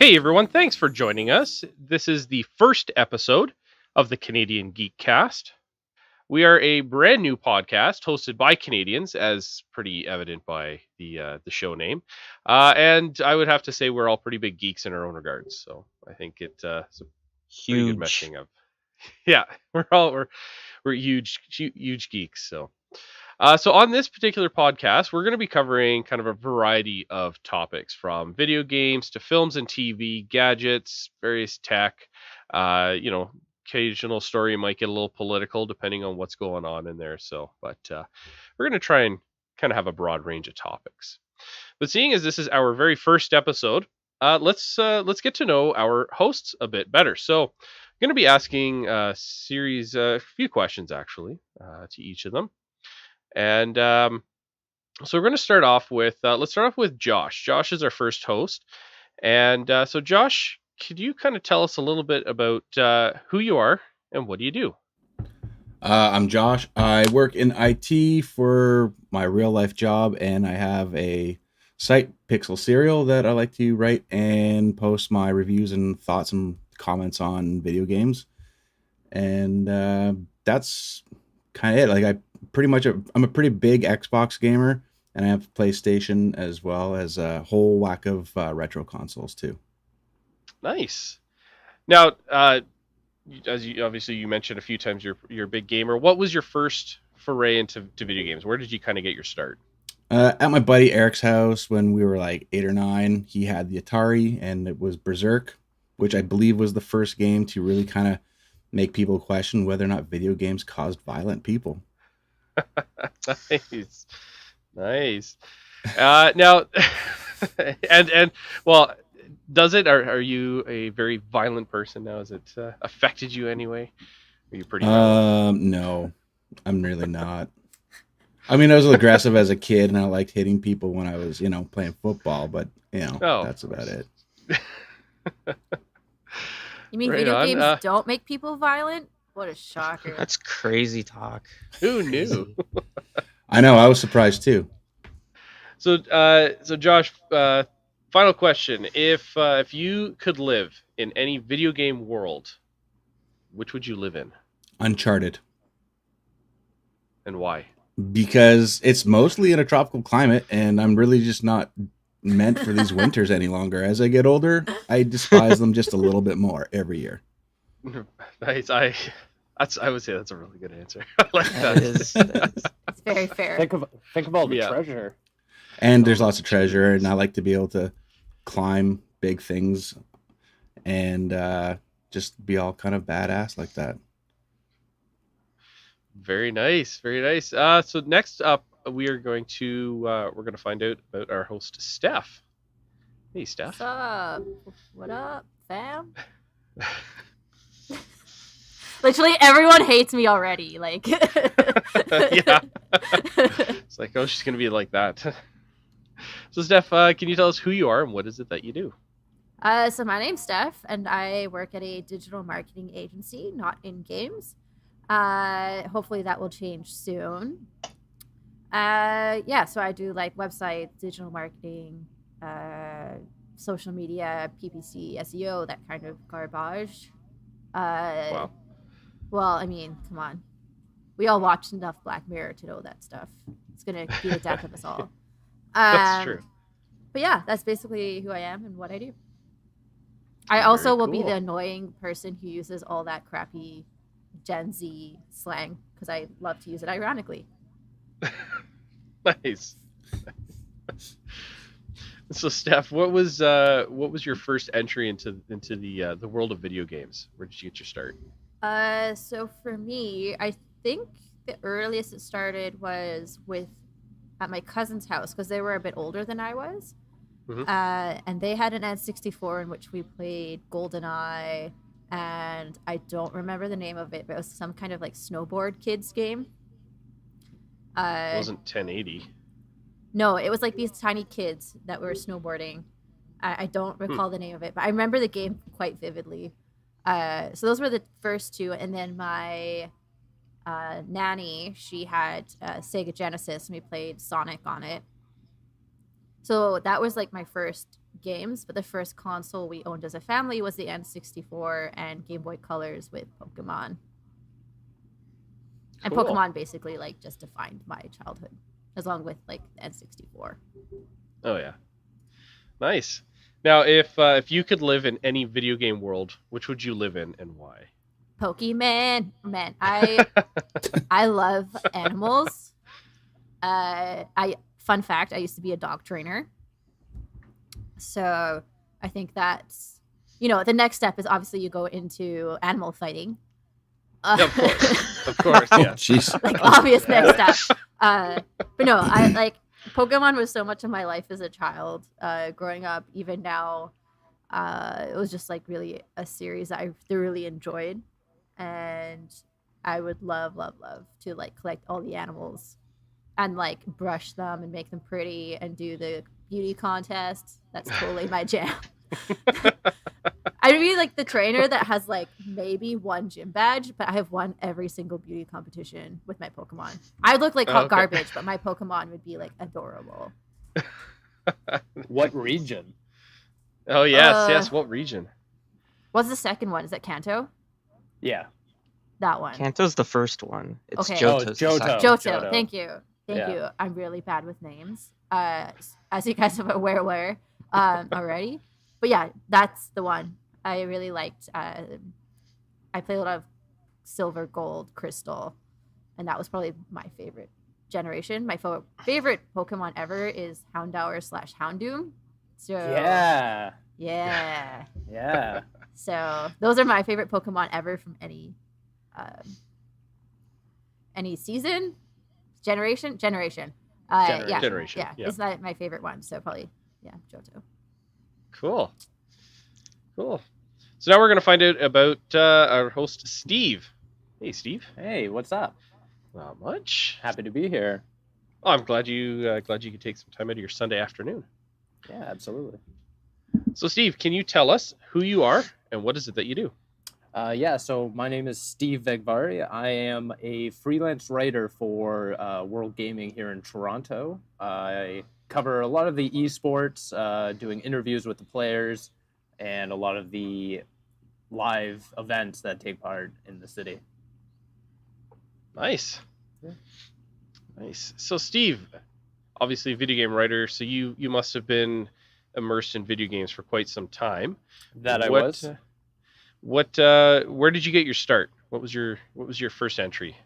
Hey everyone, thanks for joining us. This is the first episode of the Canadian Geekcast. We are a brand new podcast hosted by Canadians, as pretty evident by the show name. And I would have to say we're all pretty big geeks in our own regards. So I think it's a pretty good Huge. meshing of yeah, we're huge geeks. So on this particular podcast, we're going to be covering kind of a variety of topics from video games to films and TV, gadgets, various tech. Occasional story might get a little political depending on what's going on in there. But we're going to try and kind of have a broad range of topics. But seeing as this is our very first episode, let's get to know our hosts a bit better. So I'm going to be asking a few questions actually to each of them. And so we're going to start off with let's start off with Josh. Josh is our first host, and so Josh, could you kind of tell us a little bit about who you are and what do you do? I'm Josh. I work in IT for my real life job, and I have a site, Pixel Serial, that I like to write and post my reviews and thoughts and comments on video games. And that's kind of it. I'm a pretty big Xbox gamer, and I have PlayStation as well as a whole whack of retro consoles too. Nice. Now, as you mentioned a few times, you're a big gamer. What was your first foray into video games? Where did you kind of get your start? At my buddy Eric's house when we were like 8 or 9, he had the Atari, and it was Berserk, which I believe was the first game to really kind of make people question whether or not video games caused violent people. Nice. Now, and well, does it? Are you a very violent person now? Has it affected you anyway? Are you pretty violent? No, I'm really not. I mean, I was aggressive as a kid, and I liked hitting people when I was, playing football. But that's about it. You mean Right video on. games don't make people violent? What a shocker. That's crazy talk. Who knew? I know. I was surprised too. So Josh, final question: If you could live in any video game world, which would you live in? Uncharted. And why? Because it's mostly in a tropical climate, and I'm really just not meant for these winters any longer. As I get older, I despise them just a little bit more every year. Nice. I would say that's a really good answer. I like that. It's very fair. Think of all the treasure. And there's lots of treasure, and I like to be able to climb big things and just be all kind of badass like that. Very nice, very nice. So next up, we're going to find out about our host Steph. Hey, Steph. What's up? What up, fam? Literally everyone hates me already. Like, yeah. It's like, oh, she's gonna be like that. So, Steph, can you tell us who you are and what is it that you do? So my name's Steph, and I work at a digital marketing agency, not in games. Hopefully that will change soon. So I do like websites, digital marketing, social media, PPC, SEO, that kind of garbage. Wow. Well, I mean, come on. We all watched enough Black Mirror to know that stuff. It's going to be the death of us all. That's true. But yeah, that's basically who I am and what I do. I also will be the annoying person who uses all that crappy Gen Z slang because I love to use it ironically. Nice. So, Steph, what was your first entry into the world of video games? Where did you get your start? So for me, I think the earliest it started was at my cousin's house because they were a bit older than I was. Mm-hmm. And they had an N64 in which we played GoldenEye, and I don't remember the name of it, but it was some kind of like snowboard kids game. It wasn't 1080. No, it was like these tiny kids that were snowboarding. I don't recall the name of it, but I remember the game quite vividly. So those were the first two, and then my nanny, she had Sega Genesis, and we played Sonic on it. So that was like my first games, but the first console we owned as a family was the N64 and Game Boy Colors with Pokemon. And Cool. Pokemon basically like just defined my childhood, along with like the N64. Oh yeah, nice. Now, if you could live in any video game world, which would you live in and why? Pokemon, man, I love animals. Fun fact, I used to be a dog trainer. So I think that's, the next step is obviously you go into animal fighting. Of course, yeah. Jeez. Like obvious next step. But no, I like Pokemon was so much of my life as a child, growing up. Even now, it was just like really a series I thoroughly enjoyed, and I would love to like collect all the animals and like brush them and make them pretty and do the beauty contests. That's totally my jam. I'd be like the trainer that has like maybe one gym badge, but I have won every single beauty competition with my Pokemon. I look like hot garbage, but my Pokemon would be like adorable. What region? Oh yes. What region? What's the second one? Is that Kanto? Yeah. That one. Kanto's the first one. It's Okay. Johto's the Johto. second. Johto. Thank you. Yeah. You. I'm really bad with names. As you guys are aware already. But yeah, that's the one. I really liked. I played a lot of Silver, Gold, Crystal, and that was probably my favorite generation. My favorite Pokemon ever is Houndour/Houndoom. So Yeah. yeah. So those are my favorite Pokemon ever from any season, generation. Yeah. Generation. Yeah. It's not my favorite one. So probably Johto. Cool. So now we're gonna find out about our host Steve. Hey, Steve. Hey, what's up? Not much. Happy to be here. Oh, I'm glad you could take some time out of your Sunday afternoon. Yeah, absolutely. So, Steve, can you tell us who you are and what is it that you do? So my name is Steve Vegvari. I am a freelance writer for World Gaming here in Toronto. I cover a lot of the esports, doing interviews with the players, and a lot of the live events that take part in the city. Nice. Yeah. Nice. So, Steve, obviously a video game writer, so you must have been immersed in video games for quite some time. I was. Where did you get your start? What was your first entry?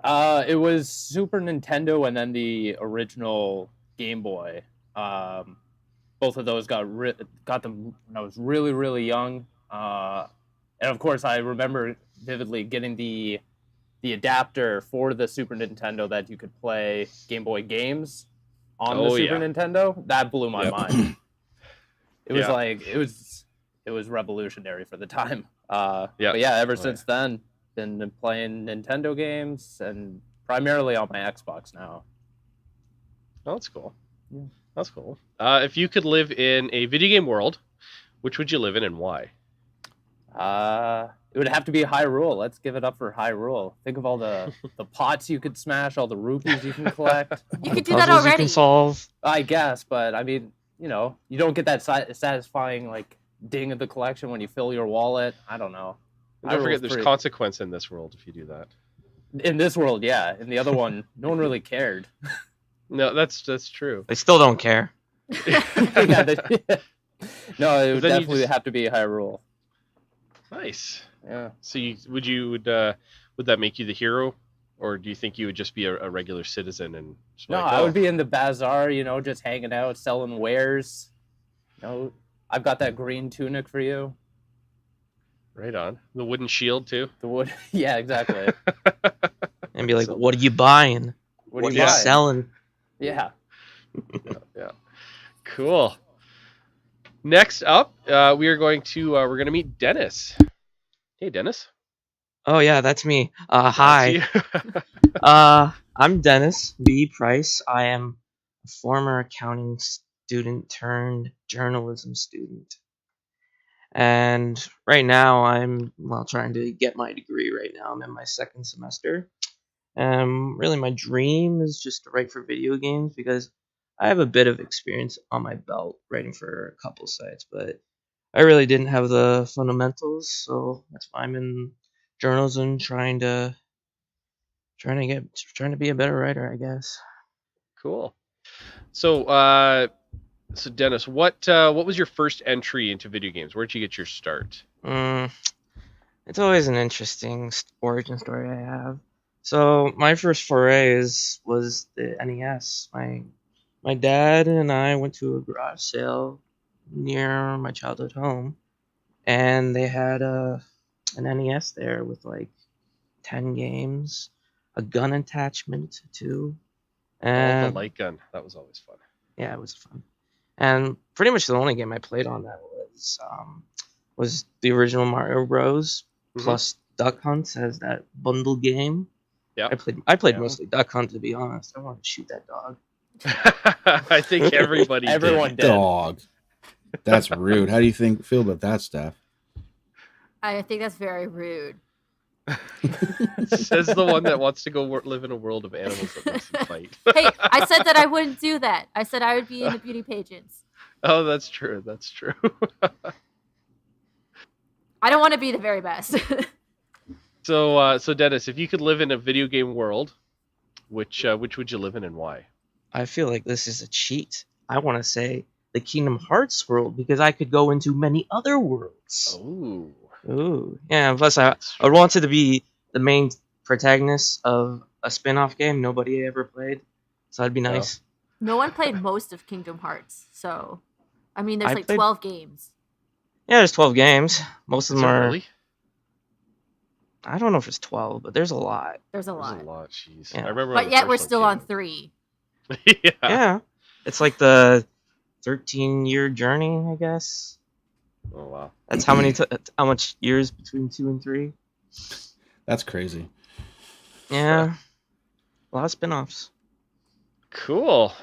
It was Super Nintendo and then the original Game Boy. Both of those got them when I was really, really young. And of course, I remember vividly getting the adapter for the Super Nintendo that you could play Game Boy games on the Super Nintendo. That blew my mind. It was it was revolutionary for the time. But yeah, ever since then, been playing Nintendo games and primarily on my Xbox now. Oh, that's cool. Yeah. That's cool. If you could live in a video game world, which would you live in and why? It would have to be Hyrule. Let's give it up for Hyrule. Think of all the pots you could smash, all the rupees you can collect. You could do that already. You can solve. I guess, but I mean, you don't get that satisfying like ding of the collection when you fill your wallet. I don't know. Don't forget, there's consequence in this world if you do that. In this world, yeah. In the other one, no one really cared. No, that's true. They still don't care. No, it would definitely have to be Hyrule. Nice. Yeah. So would that make you the hero, or do you think you would just be a regular citizen and? No, I would be in the bazaar, just hanging out, selling wares. I've got that green tunic for you. Right on. The wooden shield too. The wood. Yeah, exactly. And be like, what are you buying? What are you selling? Yeah. Yeah. Cool. Next up, we're going to meet Dennis. Hey, Dennis. Oh yeah, that's me. Hi. I'm Dennis B. Price. I am a former accounting student turned journalism student. And right now I'm trying to get my degree right now. I'm in my second semester. Really my dream is just to write for video games because I have a bit of experience on my belt writing for a couple sites, but I really didn't have the fundamentals, so that's why I'm in journalism, trying to be a better writer, I guess. Cool. So, so Dennis, what was your first entry into video games? Where'd you get your start? It's always an interesting origin story I have. So my first foray was the NES. My dad and I went to a garage sale near my childhood home, and they had an NES there with like 10 games, a gun attachment too. The light gun. That was always fun. Yeah, it was fun. And pretty much the only game I played on that was the original Mario Bros. Plus Duck Hunt as that bundle game. Yeah, I played mostly Duck Hunt, to be honest. I wanted to shoot that dog. I think everyone did. Dog. That's rude. How do you feel about that, Steph? I think that's very rude. Says the one that wants to go live in a world of animals that must fight. Hey, I said that I wouldn't do that. I said I would be in the beauty pageants. Oh, that's true. That's true. I don't want to be the very best. So Dennis, if you could live in a video game world, which would you live in and why? I feel like this is a cheat. I want to say the Kingdom Hearts world because I could go into many other worlds. Ooh. Yeah, plus I wanted to be the main protagonist of a spin-off game nobody ever played. So that'd be nice. No one played most of Kingdom Hearts, so I mean there's 12 games. Yeah, there's 12 games. Most of them are really? I don't know if it's 12, but there's a lot. There's a lot, jeez. Yeah. I remember. But yet we're still on 3. Yeah. It's like the 13-year journey, I guess. Oh wow. That's how much years between 2 and 3? That's crazy. Yeah. A lot of spin-offs. Cool.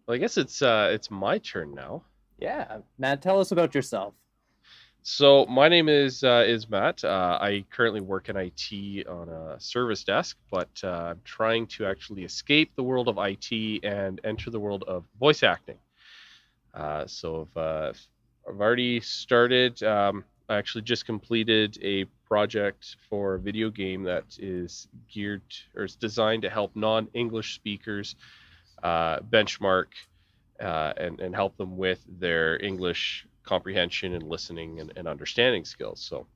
Well, I guess it's my turn now. Yeah, Matt, tell us about yourself. So my name is Matt. I currently work in IT on a service desk, but I'm trying to actually escape the world of IT and enter the world of voice acting. So I've already started. I actually just completed a project for a video game that is geared or is designed to help non-English speakers benchmark and help them with their English comprehension and listening and understanding skills. So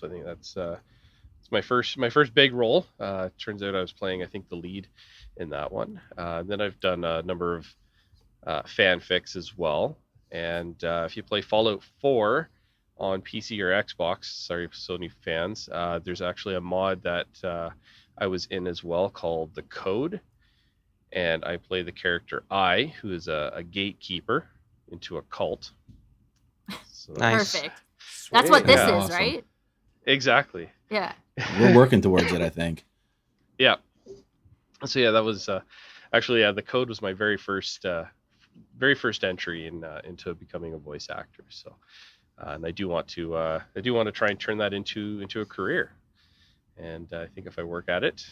I think that's it's my first big role. Turns out I was playing, I think, the lead in that one. Then I've done a number of fanfics as well. And if you play Fallout 4 on PC or Xbox, sorry Sony fans, there's actually a mod that I was in as well called The Code. And I play the character I, who is a gatekeeper into a cult. So Nice. Perfect. That's what this is, Awesome. right? Exactly. Yeah. We're working towards it, I think. Yeah. So yeah, that was actually The Code was my very first entry into becoming a voice actor. So and I do want to try and turn that into a career. And I think if I work at it,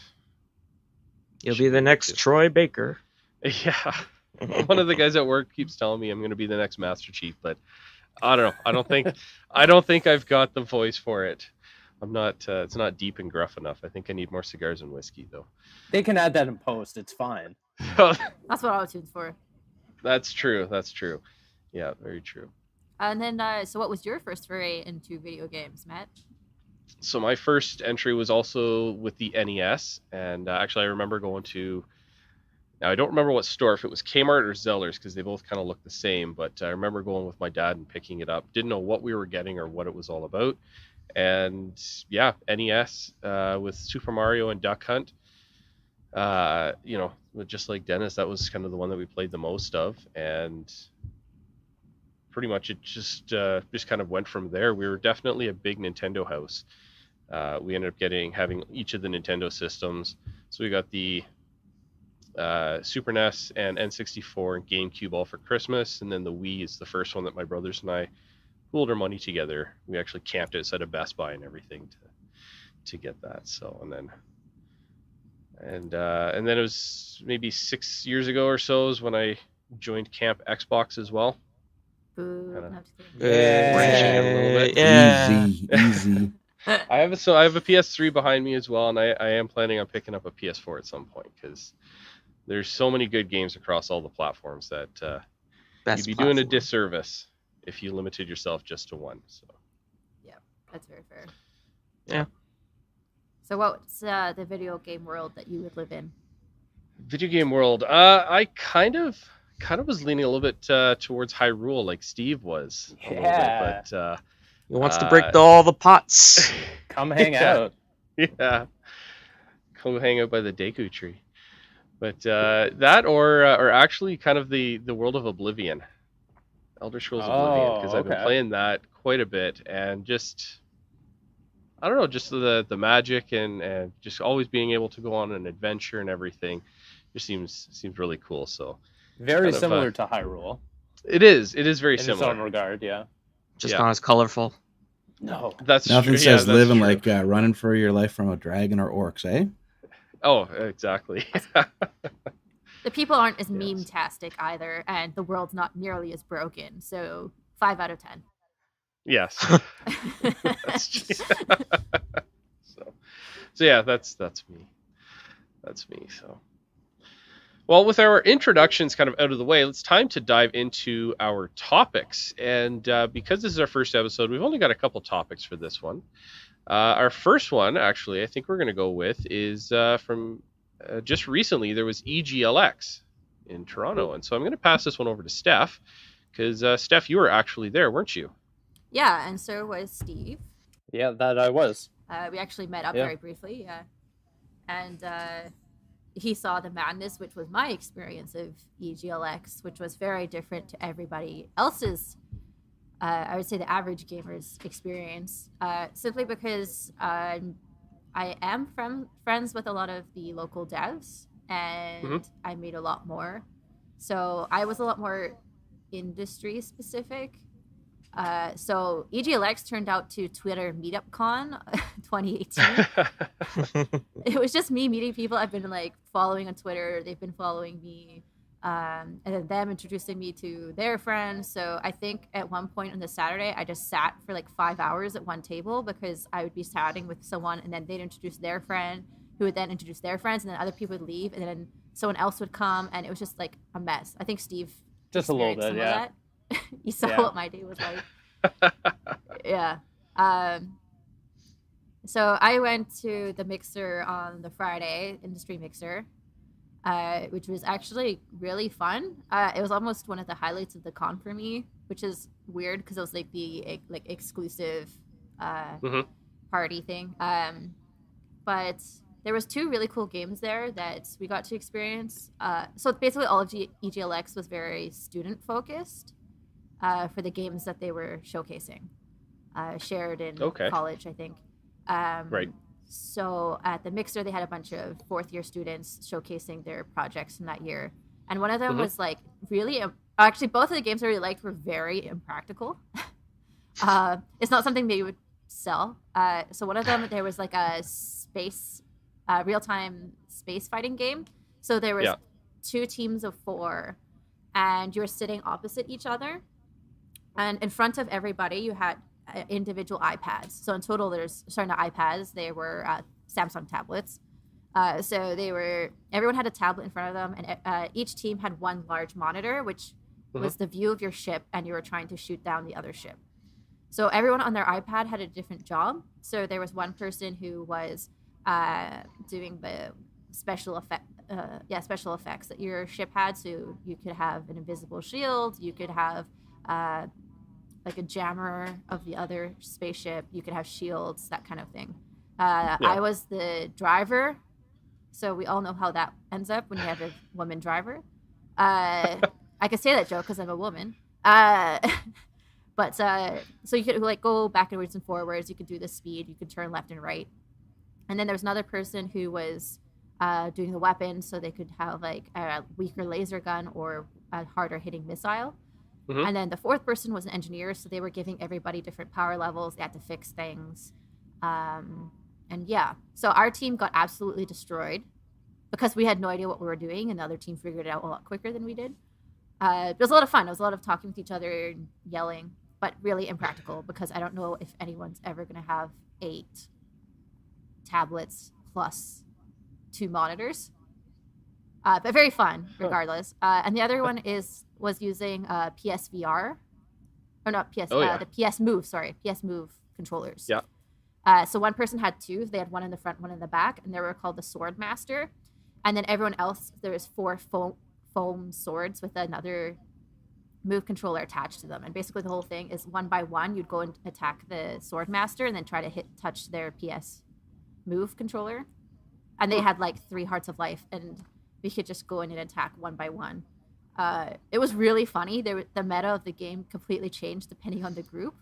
You'll be the next Troy Baker. Yeah. One of the guys at work keeps telling me I'm going to be the next Master Chief, but I don't know. I don't think I've got the voice for it. I'm not. It's not deep and gruff enough. I think I need more cigars and whiskey, though. They can add that in post. It's fine. That's what autotune's for. That's true. Yeah, very true. And then, so what was your first foray into video games, Matt? So my first entry was also with the NES, and actually I remember going to. Now I don't remember what store, if it was Kmart or Zellers, because they both kind of look the same. But I remember going with my dad and picking it up. Didn't know what we were getting or what it was all about. And yeah, NES with Super Mario and Duck Hunt. Just like Dennis, that was kind of the one that we played the most of, and pretty much it just kind of went from there. We were definitely a big Nintendo house. We ended up having each of the Nintendo systems. So we got the Super NES and N64 and GameCube all for Christmas, and then the Wii is the first one that my brothers and I pooled our money together. We actually camped outside of Best Buy and everything to get that. So and And then it was maybe 6 years ago or so is when I joined Camp Xbox as well. Boo. Kinda No, just kidding. branching out a little bit. Yeah. Easy. I have a PS3 behind me as well, and I am planning on picking up a PS4 at some point because there's so many good games across all the platforms that Best you'd be doing a platform. disservice if you limited yourself just to one. So That's very fair. Yeah. So what's the video game world that you would live in? video game world, I kind of was leaning a little bit towards Hyrule, like Steve was a little bit, but He wants to break all the pots. Come hang Yeah. out. yeah, go hang out by the Deku tree. But that or actually kind of the world of Oblivion, Elder Scrolls Oblivion, because I've been okay. playing that quite a bit, and just I don't know, just the magic and just always being able to go on an adventure and everything, just seems really cool. So Very kind of, similar to Hyrule it is very in its similar. own regard. Yeah. Just Yeah. not as colorful. No. That's Nothing true. says that's living true. like running for your life from a dragon or orcs, eh? Oh, exactly. The people aren't as Yes. meme-tastic either, and the world's not nearly as broken. So 5 out of 10. Yes. That's true. so yeah, that's me. That's me. So, well, with our introductions kind of out of the way, it's time to dive into our topics. And because this is our first episode, we've only got a couple topics for this one. Our first one, actually, I think we're going to go with is from just recently. There was EGLX in Toronto, and so I'm going to pass this one over to Steph, because Steph, you were actually there, weren't you? Yeah, and so was Steve. Yeah, that I was. We actually met up Yeah. very briefly, yeah. And he saw the madness, which was my experience of EGLX, which was very different to everybody else's, I would say the average gamer's experience, simply because I am friends with a lot of the local devs, and I made a lot more. So I was a lot more industry specific. So EGLX turned out to Twitter Meetup Con 2018. It was just me meeting people I've been like following on Twitter. They've been following me, and then them introducing me to their friends. So I think at one point on the Saturday, I just sat for like 5 hours at one table because I would be chatting with someone, and then they'd introduce their friend, who would then introduce their friends, and then other people would leave, and then someone else would come, and it was just like a mess. I think Steve Just a little experienced bit, some of yeah. that. You saw Yeah. what my day was like. Yeah. So I went to the Mixer on the Friday, Industry Mixer, which was actually really fun. It was almost one of the highlights of the con for me, which is weird because it was like the exclusive party thing. But there was 2 really cool games there that we got to experience. So basically all of EGLX was very student focused for the games that they were showcasing. Shared in college, I think. Right. So at the Mixer, they had a bunch of 4th-year students showcasing their projects from that year. And one of them was like really, actually both of the games I really liked were very impractical. It's not something they would sell. So one of them, there was like a real-time space fighting game. So there was 2 teams of 4, and you were sitting opposite each other. And in front of everybody, you had individual iPads. So in total, not iPads. They were Samsung tablets. So everyone had a tablet in front of them, and each team had one large monitor, which was the view of your ship, and you were trying to shoot down the other ship. So everyone on their iPad had a different job. So there was one person who was doing the special effects that your ship had. So you could have an invisible shield. You could have like a jammer of the other spaceship. You could have shields, that kind of thing. I was the driver, so we all know how that ends up when you have a woman driver. I could say that joke because I'm a woman. But so you could like go backwards and forwards. You could do the speed. You could turn left and right. And then there was another person who was doing the weapons, so they could have like a weaker laser gun or a harder hitting missile. And then the 4th person was an engineer, so they were giving everybody different power levels. They had to fix things. And yeah, so our team got absolutely destroyed. because we had no idea what we were doing, and the other team figured it out a lot quicker than we did. It was a lot of fun. It was a lot of talking with each other and yelling, but really impractical because I don't know if anyone's ever going to have 8 tablets plus 2 monitors. But very fun, regardless. And the other one was using PSVR, or not PS, the PS Move. Sorry, PS Move controllers. Yeah. So one person had 2. They had one in the front, one in the back, and they were called the Sword Master. And then everyone else, there was 4 foam swords with another Move controller attached to them. And basically the whole thing is 1 by 1, you'd go and attack the Sword Master and then try to touch their PS Move controller. And they had like 3 hearts of life, and we could just go in and attack 1 by 1. It was really funny. The meta of the game completely changed depending on the group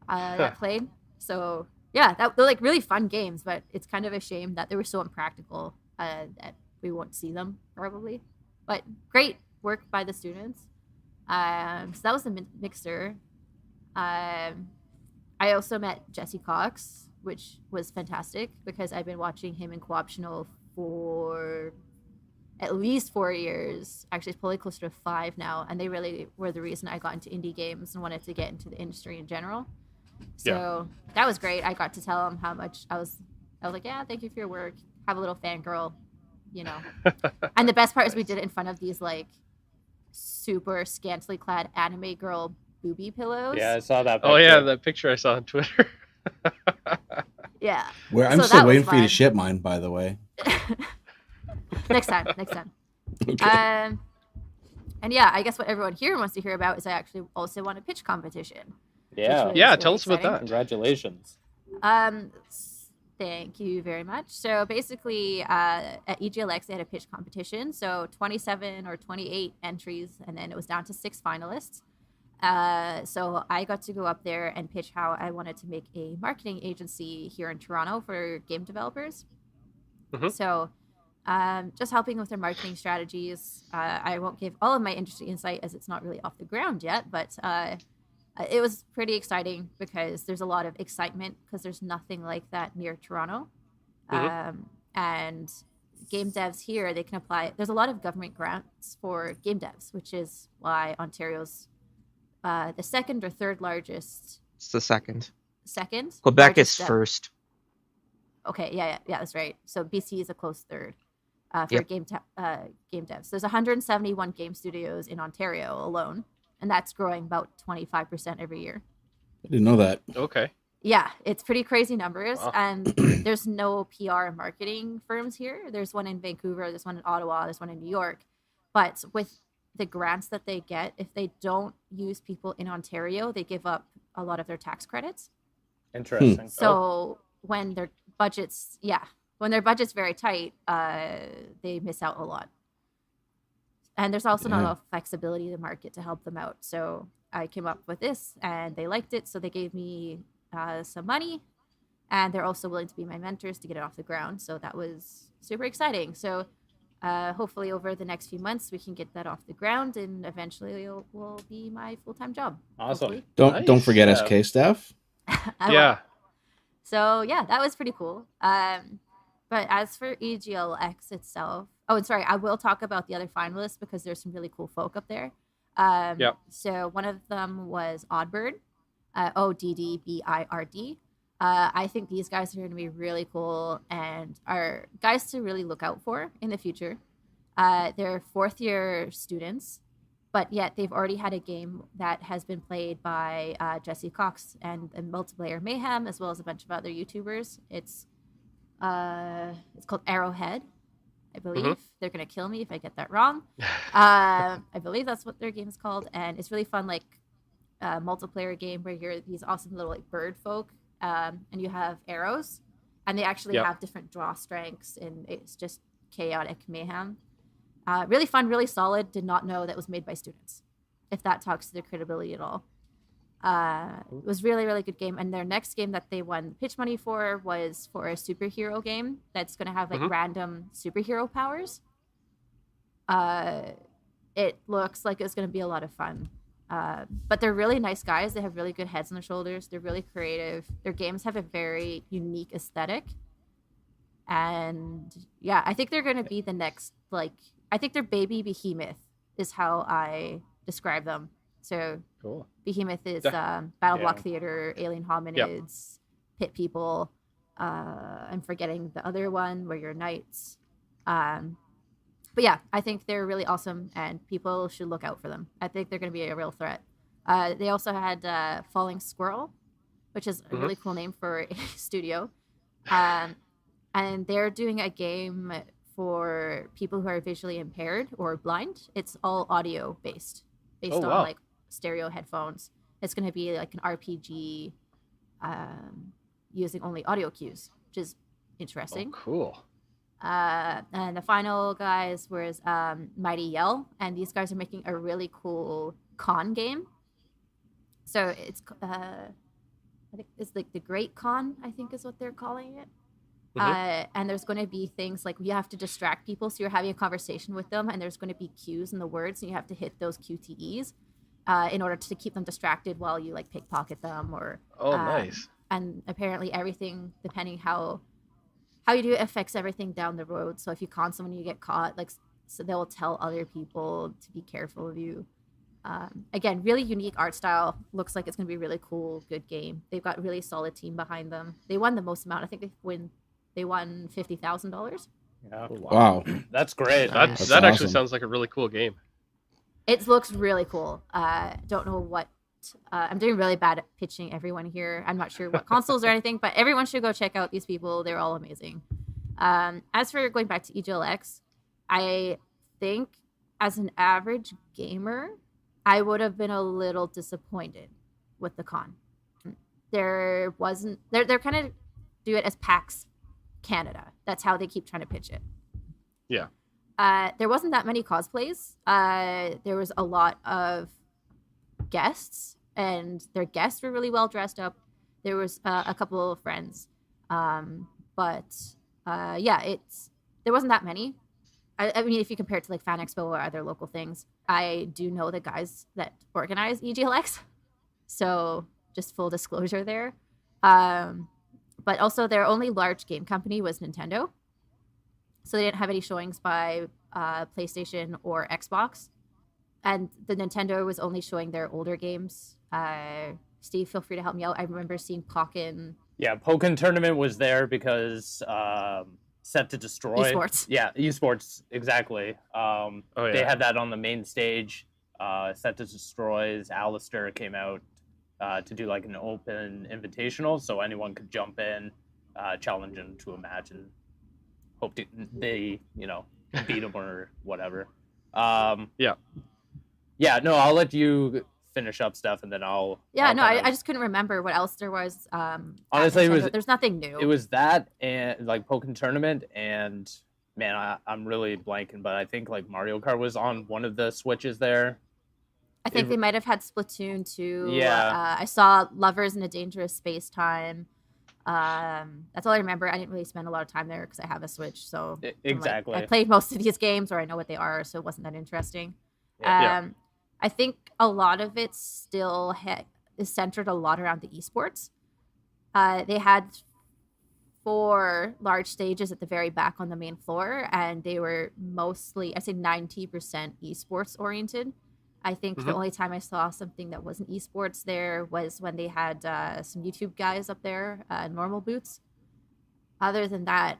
that played. So yeah, they're like really fun games, but it's kind of a shame that they were so impractical that we won't see them probably. But great work by the students. So that was the mixer. I also met Jesse Cox, which was fantastic because I've been watching him in co-optional for at least 4 years. Actually, it's probably closer to 5 now. And they really were the reason I got into indie games and wanted to get into the industry in general. So that was great. I got to tell him how much I was like, yeah, thank you for your work. Have a little fangirl, you know. And the best part is we did it in front of these like super scantily clad anime girl booby pillows. Yeah, I saw that picture. Oh yeah, that picture I saw on Twitter. Yeah. Where I'm still waiting for you to ship mine, by the way. Next time. Okay. And yeah, I guess what everyone here wants to hear about is I actually also won a pitch competition. Yeah. Yeah, really tell us about that. Congratulations. Thank you very much. So basically, at EGLX, they had a pitch competition. So 27 or 28 entries, and then it was down to 6 finalists. So I got to go up there and pitch how I wanted to make a marketing agency here in Toronto for game developers. Mm-hmm. So just helping with their marketing strategies. I won't give all of my industry insight as it's not really off the ground yet, but it was pretty exciting because there's a lot of excitement because there's nothing like that near Toronto. Mm-hmm. And game devs here, they can apply. There's a lot of government grants for game devs, which is why Ontario's the second or third largest. It's the second. Second? Quebec is first. Okay, yeah, that's right. So BC is a close third for game devs. There's 171 game studios in Ontario alone, and that's growing about 25% every year. I didn't know that. Okay. Yeah, it's pretty crazy numbers. Wow. And there's no PR and marketing firms here. There's one in Vancouver, there's one in Ottawa, there's one in New York. But with the grants that they get, if they don't use people in Ontario, they give up a lot of their tax credits. Interesting. So when their budget's very tight, they miss out a lot. And there's also not enough flexibility in the market to help them out. So I came up with this, and they liked it, so they gave me some money, and they're also willing to be my mentors to get it off the ground. So that was super exciting. So hopefully over the next few months we can get that off the ground, and eventually it will be my full-time job. Awesome. Hopefully. Don't forget SK Steph. Yeah. So yeah, that was pretty cool. But as for EGLX itself, and sorry, I will talk about the other finalists because there's some really cool folk up there. So one of them was Oddbird, ODDBIRD. I think these guys are going to be really cool and are guys to really look out for in the future. They're 4th-year students, but yet they've already had a game that has been played by Jesse Cox and Multiplayer Mayhem, as well as a bunch of other YouTubers. It's called Arrowhead, I believe. Mm-hmm. They're going to kill me if I get that wrong. I believe that's what their game is called, and it's really fun, like multiplayer game where you're these awesome little like bird folk, and you have arrows, and they actually have different draw strengths, and it's just chaotic mayhem. Really fun, really solid. Did not know that was made by students, if that talks to their credibility at all. It was really, really good game. And their next game that they won pitch money for was for a superhero game that's going to have like random superhero powers. It looks like it's going to be a lot of fun. But they're really nice guys. They have really good heads on their shoulders. They're really creative. Their games have a very unique aesthetic. And yeah, I think they're going to be the next, like, I think they're baby behemoth is how I describe them. So Cool. behemoth is Yeah. battle block theater, alien hominids, Yep. pit people. I'm forgetting the other one where you're knights. But yeah, I think they're really awesome, and people should look out for them. I think they're going to be a real threat. They also had Falling Squirrel, which is a really cool name for a studio. And they're doing a game for people who are visually impaired or blind. It's all audio based on like stereo headphones. It's going to be like an RPG using only audio cues, which is interesting. Oh, cool. And the final guys was Mighty Yell, and these guys are making a really cool con game. So it's I think it's like the Great Con, I think is what they're calling it. And there's going to be things like you have to distract people, so you're having a conversation with them, and there's going to be cues in the words, and you have to hit those QTEs in order to keep them distracted while you like pickpocket them or. Nice. And apparently everything, depending how you do it, affects everything down the road. So if you con someone, you get caught. Like, so they will tell other people to be careful of you. Again, really unique art style. Looks like it's going to be a really cool, good game. They've got a really solid team behind them. They won the most amount. I think they won $50,000. Yeah. Wow. That's great. That That's actually awesome. sounds like a really cool game. It looks really cool. Don't know what. I'm doing really bad at pitching everyone here. I'm not sure what consoles or anything, but everyone should go check out these people. They're all amazing. As for going back to EGLX, I think as an average gamer, I would have been a little disappointed with the con. There wasn't. They're kind of do it as PAX Canada. That's how they keep trying to pitch it. Yeah. There wasn't that many cosplays. There was a lot of guests, and their guests were really well dressed up. There was a couple of friends, but yeah, there wasn't that many. I mean, if you compare it to like Fan Expo or other local things, I do know the guys that organize EGLX, so just full disclosure there. But also their only large game company was Nintendo, so they didn't have any showings by PlayStation or Xbox. And the Nintendo was only showing their older games. Steve, feel free to help me out. I remember seeing Pokken. Yeah, Pokken Tournament was there because Set to Destroy. Esports. Yeah, esports, exactly. They had that on the main stage. Set to Destroy's Alistair came out to do like an open invitational, so anyone could jump in, challenge him to a match, and hope they beat him or whatever. Yeah, no, I'll let you finish up stuff, and then I'll. I just couldn't remember what else there was. Honestly, there's nothing new. It was that and like Pokken Tournament, and man, I'm really blanking, but I think like Mario Kart was on one of the switches there. I think they might have had Splatoon 2. Yeah. I saw Lovers in a Dangerous Space Time. That's all I remember. I didn't really spend a lot of time there because I have a Switch, so exactly. I played most of these games, or I know what they are, so it wasn't that interesting. Yeah. I think a lot of it still is centered a lot around the esports. They had 4 large stages at the very back on the main floor, and they were mostly, I'd say 90% esports oriented. I think the only time I saw something that wasn't esports there was when they had some YouTube guys up there, normal booths. Other than that,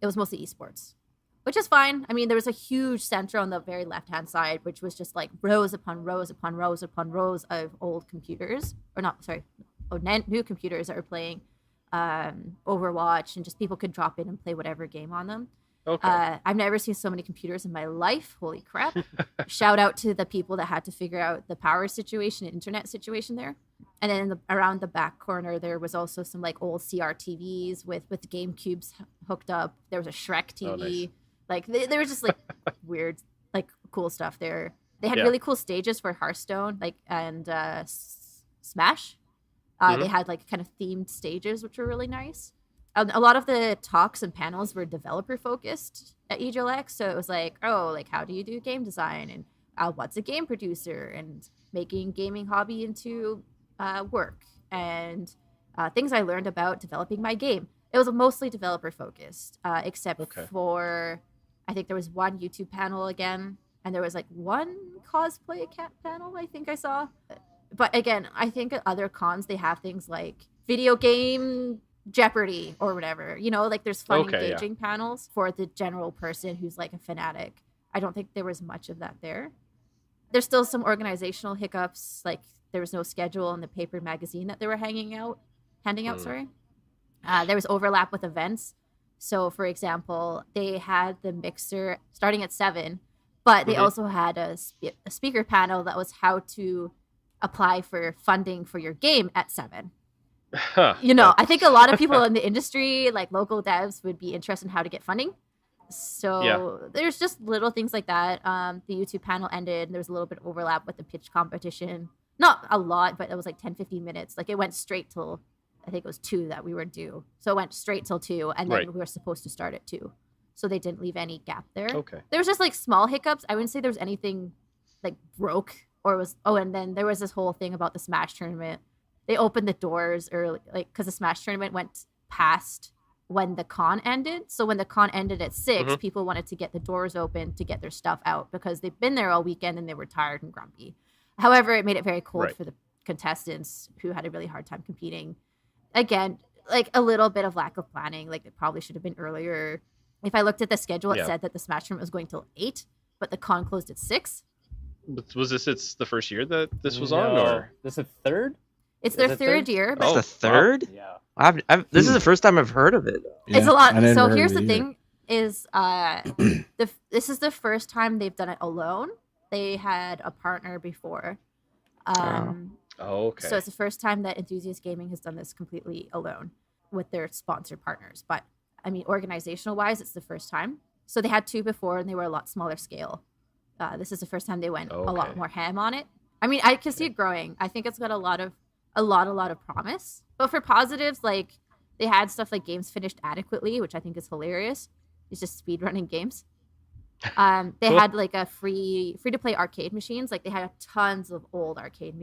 it was mostly esports, which is fine. I mean, there was a huge center on the very left-hand side, which was just like rows upon rows upon rows upon rows of old computers, new computers that were playing Overwatch, and just people could drop in and play whatever game on them. Okay. I've never seen so many computers in my life. Holy crap. Shout out to the people that had to figure out the power situation and internet situation there. And then around the back corner, there was also some like old CRTVs with GameCubes hooked up. There was a Shrek TV. Oh, nice. Like they were just like weird, like cool stuff there. They had really cool stages for Hearthstone, like, and Smash. They had like kind of themed stages, which were really nice. A lot of the talks and panels were developer focused at EGLX, so it was like, how do you do game design, and what's a game producer, and making gaming hobby into work, and things I learned about developing my game. It was mostly developer focused, except Okay. for, I think there was one YouTube panel again, and there was like one cosplay panel I think I saw. But again, I think at other cons they have things like video game Jeopardy or whatever. You know, like there's fun, Okay, yeah. engaging panels for the general person who's like a fanatic. I don't think there was much of that there. There's still some organizational hiccups, like there was no schedule in the paper magazine that they were handing out. Sorry. There was overlap with events. So, for example, they had the mixer starting at 7, but they also had a speaker panel that was how to apply for funding for your game at 7. You know, I think a lot of people in the industry, like local devs, would be interested in how to get funding. So there's just little things like that. The YouTube panel ended. There was a little bit of overlap with the pitch competition. Not a lot, but it was like 10, 15 minutes. Like it went straight till, I think it was 2 that we were due. So it went straight till 2, and then we were supposed to start at 2. So they didn't leave any gap there. Okay. There was just like small hiccups. I wouldn't say there was anything like broke or was, and then there was this whole thing about the Smash tournament. They opened the doors early, like, because the Smash tournament went past when the con ended. So when the con ended at 6, people wanted to get the doors open to get their stuff out because they've been there all weekend and they were tired and grumpy. However, it made it very cold for the contestants who had a really hard time competing. Again, like a little bit of lack of planning. Like it probably should have been earlier. If I looked at the schedule, it said that the Smash tournament was going till 8, but the con closed at 6. Was this it's the first year that this was on, or this is third? It's their third year. But the third? Wow. Yeah. This is the first time I've heard of it. Yeah, it's a lot. I So never here's heard the of it thing: is this is the first time they've done it alone. They had a partner before. okay. So it's the first time that Enthusiast Gaming has done this completely alone with their sponsor partners. But I mean, organizational wise, it's the first time. So they had 2 before, and they were a lot smaller scale. This is the first time they went a lot more ham on it. I mean, I can see it growing. I think it's got a lot of promise. But for positives, like they had stuff like games finished adequately, which I think is hilarious. It's just speedrunning games. They had like a free to play arcade machines. Like they had tons of old arcade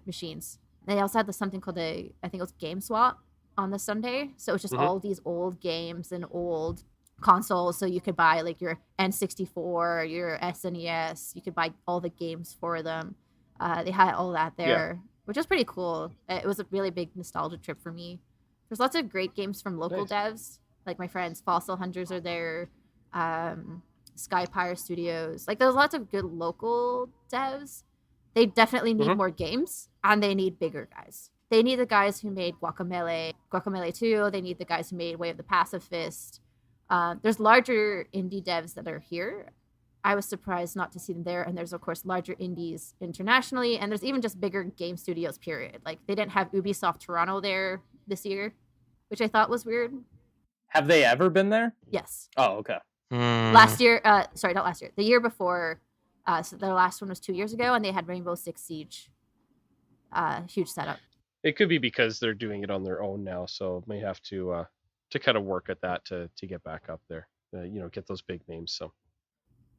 machines. They also had something called I think it was Game Swap on the Sunday. So it's just all these old games and old consoles. So you could buy like your N64, your SNES. You could buy all the games for them. They had all that there, which was pretty cool. It was a really big nostalgia trip for me. There's lots of great games from local devs. Like my friends, Fossil Hunters are there. Skypire Studios. Like there's lots of good local devs. They definitely need more games, and they need bigger guys. They need the guys who made Guacamelee 2. They need the guys who made Way of the Pacifist. There's larger indie devs that are here. I was surprised not to see them there. And there's, of course, larger indies internationally. And there's even just bigger game studios, period. Like, they didn't have Ubisoft Toronto there this year, which I thought was weird. Have they ever been there? Yes. Oh, okay. Last year, sorry, not last year. The year before, so their last one was 2 years ago, and they had Rainbow Six Siege. Huge setup. It could be because they're doing it on their own now, so may have to kind of work at that to get back up there. Get those big names. So,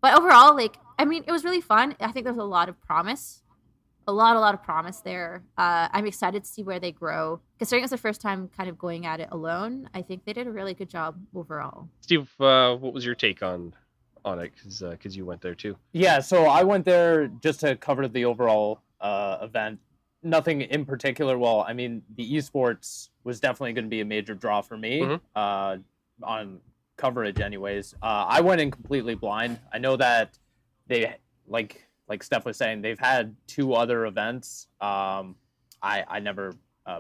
but overall, like, I mean, it was really fun. I think there's a lot of promise, a lot of promise there. I'm excited to see where they grow. Considering it's the first time kind of going at it alone, I think they did a really good job overall. Steve, what was your take on it? Because you went there too. Yeah, so I went there just to cover the overall event. Nothing in particular. Well, I mean, the esports was definitely going to be a major draw for me on coverage anyways. I went in completely blind. I know that they, like Steph was saying, they've had 2 other events. I never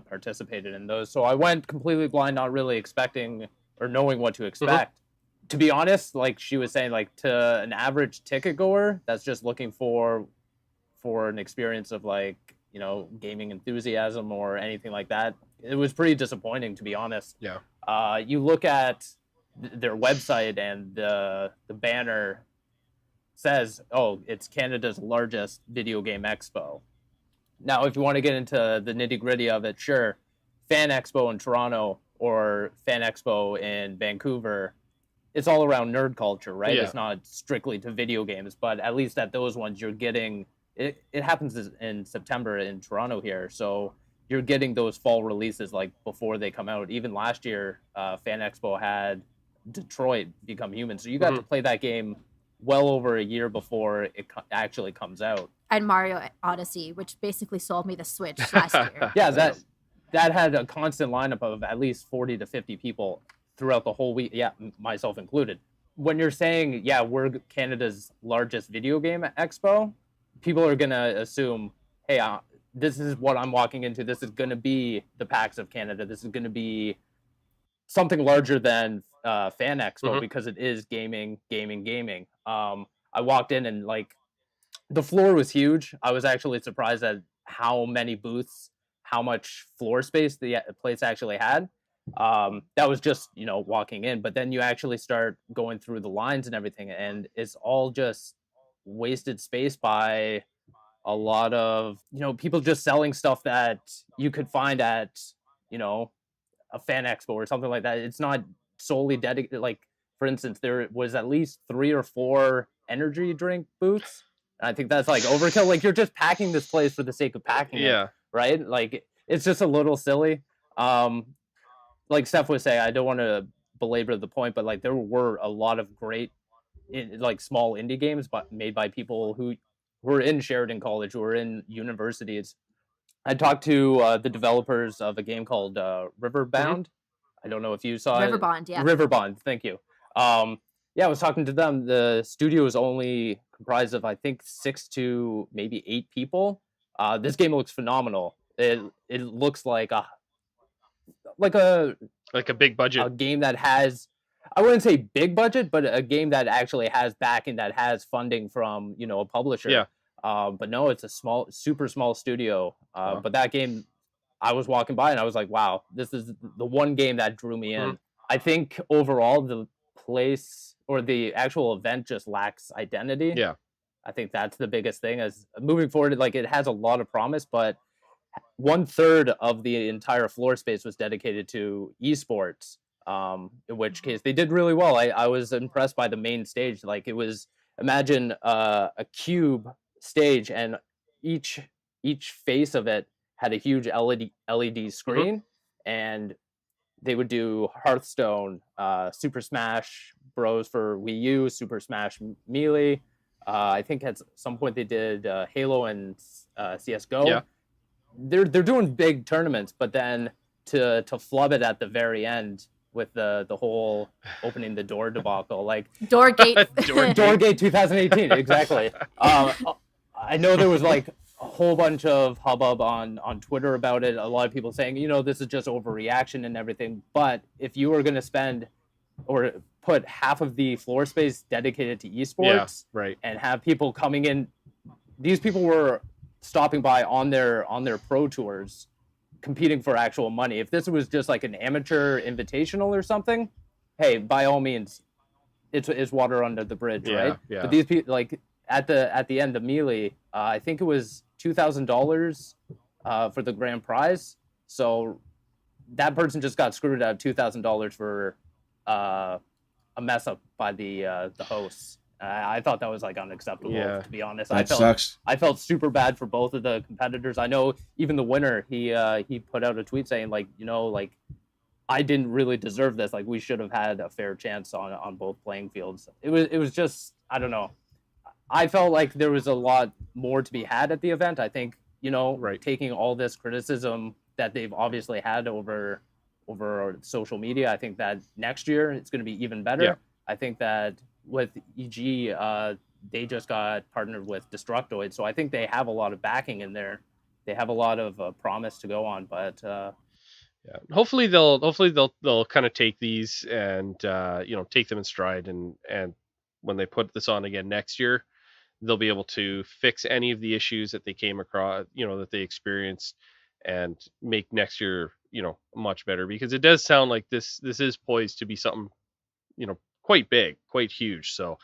participated in those. So I went completely blind, not really expecting or knowing what to expect. To be honest, like she was saying, like to an average ticket goer that's just looking for an experience of like, gaming enthusiasm or anything like that, it was pretty disappointing, to be honest. Yeah. You look at their website and the banner says, oh, it's Canada's largest video game expo. Now, if you want to get into the nitty-gritty of it, sure, Fan Expo in Toronto or Fan Expo in Vancouver, it's all around nerd culture, right? Yeah. It's not strictly to video games, but at least at those ones you're getting... It happens in September in Toronto here, so you're getting those fall releases like before they come out. Even last year, Fan Expo had Detroit Become Human, so you got to play that game well over a year before it actually comes out. And Mario Odyssey, which basically sold me the Switch last year. Yeah, that had a constant lineup of at least 40 to 50 people throughout the whole week. Yeah, myself included. When you're saying, yeah, we're Canada's largest video game expo, people are going to assume, hey, this is what I'm walking into. This is going to be the PAX of Canada. This is going to be something larger than Fan Expo because it is gaming. I walked in and like the floor was huge. I was actually surprised at how many booths, how much floor space the place actually had. That was just, walking in, but then you actually start going through the lines and everything, and it's all just wasted space by a lot of, people just selling stuff that you could find at, a Fan Expo or something like that. It's not solely dedicated. Like, for instance, there was at least 3 or 4 energy drink booths. And I think that's like overkill. Like, you're just packing this place for the sake of packing it, right? Like, it's just a little silly. Like Steph was saying, I don't want to belabor the point, but like there were a lot of great, like small indie games, but made by people who were in Sheridan College, who were in universities. I talked to the developers of a game called Riverbound. I don't know if you saw Riverbond, it. Riverbond, thank you. Yeah, I was talking to them. The studio is only comprised of, I think, 6 to maybe 8 people. This game looks phenomenal. It looks like a big budget, a game that has, I wouldn't say big budget, but a game that actually has backing, that has funding from a publisher. Yeah. But no, it's a super small studio. But that game, I was walking by and I was like, wow, this is the one game that drew me in. I think overall the place or the actual event just lacks identity. Yeah. I think that's the biggest thing. As moving forward, like it has a lot of promise, but 1/3 of the entire floor space was dedicated to esports. In which case they did really well. I was impressed by the main stage. Like it was, imagine a cube stage, and each face of it had a huge LED screen, and they would do Hearthstone, Super Smash Bros for Wii U, Super Smash Melee. I think at some point they did Halo and CS:GO. Yeah. They're doing big tournaments, but then to flub it at the very end with the whole opening the door debacle, like Doorgate Doorgate 2018, exactly. I know there was like a whole bunch of hubbub on Twitter about it. A lot of people saying, this is just overreaction and everything. But if you were going to spend or put half of the floor space dedicated to esports, right, and have people coming in, these people were stopping by on their pro tours, competing for actual money. If this was just like an amateur invitational or something, hey, by all means, it's water under the bridge, right? Yeah. But these people, like at the end of Melee, I think it was $2,000 for the grand prize. So that person just got screwed out of $2,000 for a mess up by the hosts. I thought that was like unacceptable, to be honest. Sucks. I felt super bad for both of the competitors. I know even the winner, he put out a tweet saying like, like I didn't really deserve this. Like we should have had a fair chance on both playing fields. It was just, I don't know. I felt like there was a lot more to be had at the event. I think, taking all this criticism that they've obviously had over social media, I think that next year it's going to be even better. Yeah. I think that with EG, they just got partnered with Destructoid, so I think they have a lot of backing in there. They have a lot of promise to go on, but hopefully they'll kind of take these and take them in stride, and when they put this on again next year, they'll be able to fix any of the issues that they came across, that they experienced, and make next year much better, because it does sound like this is poised to be something quite big, quite huge. So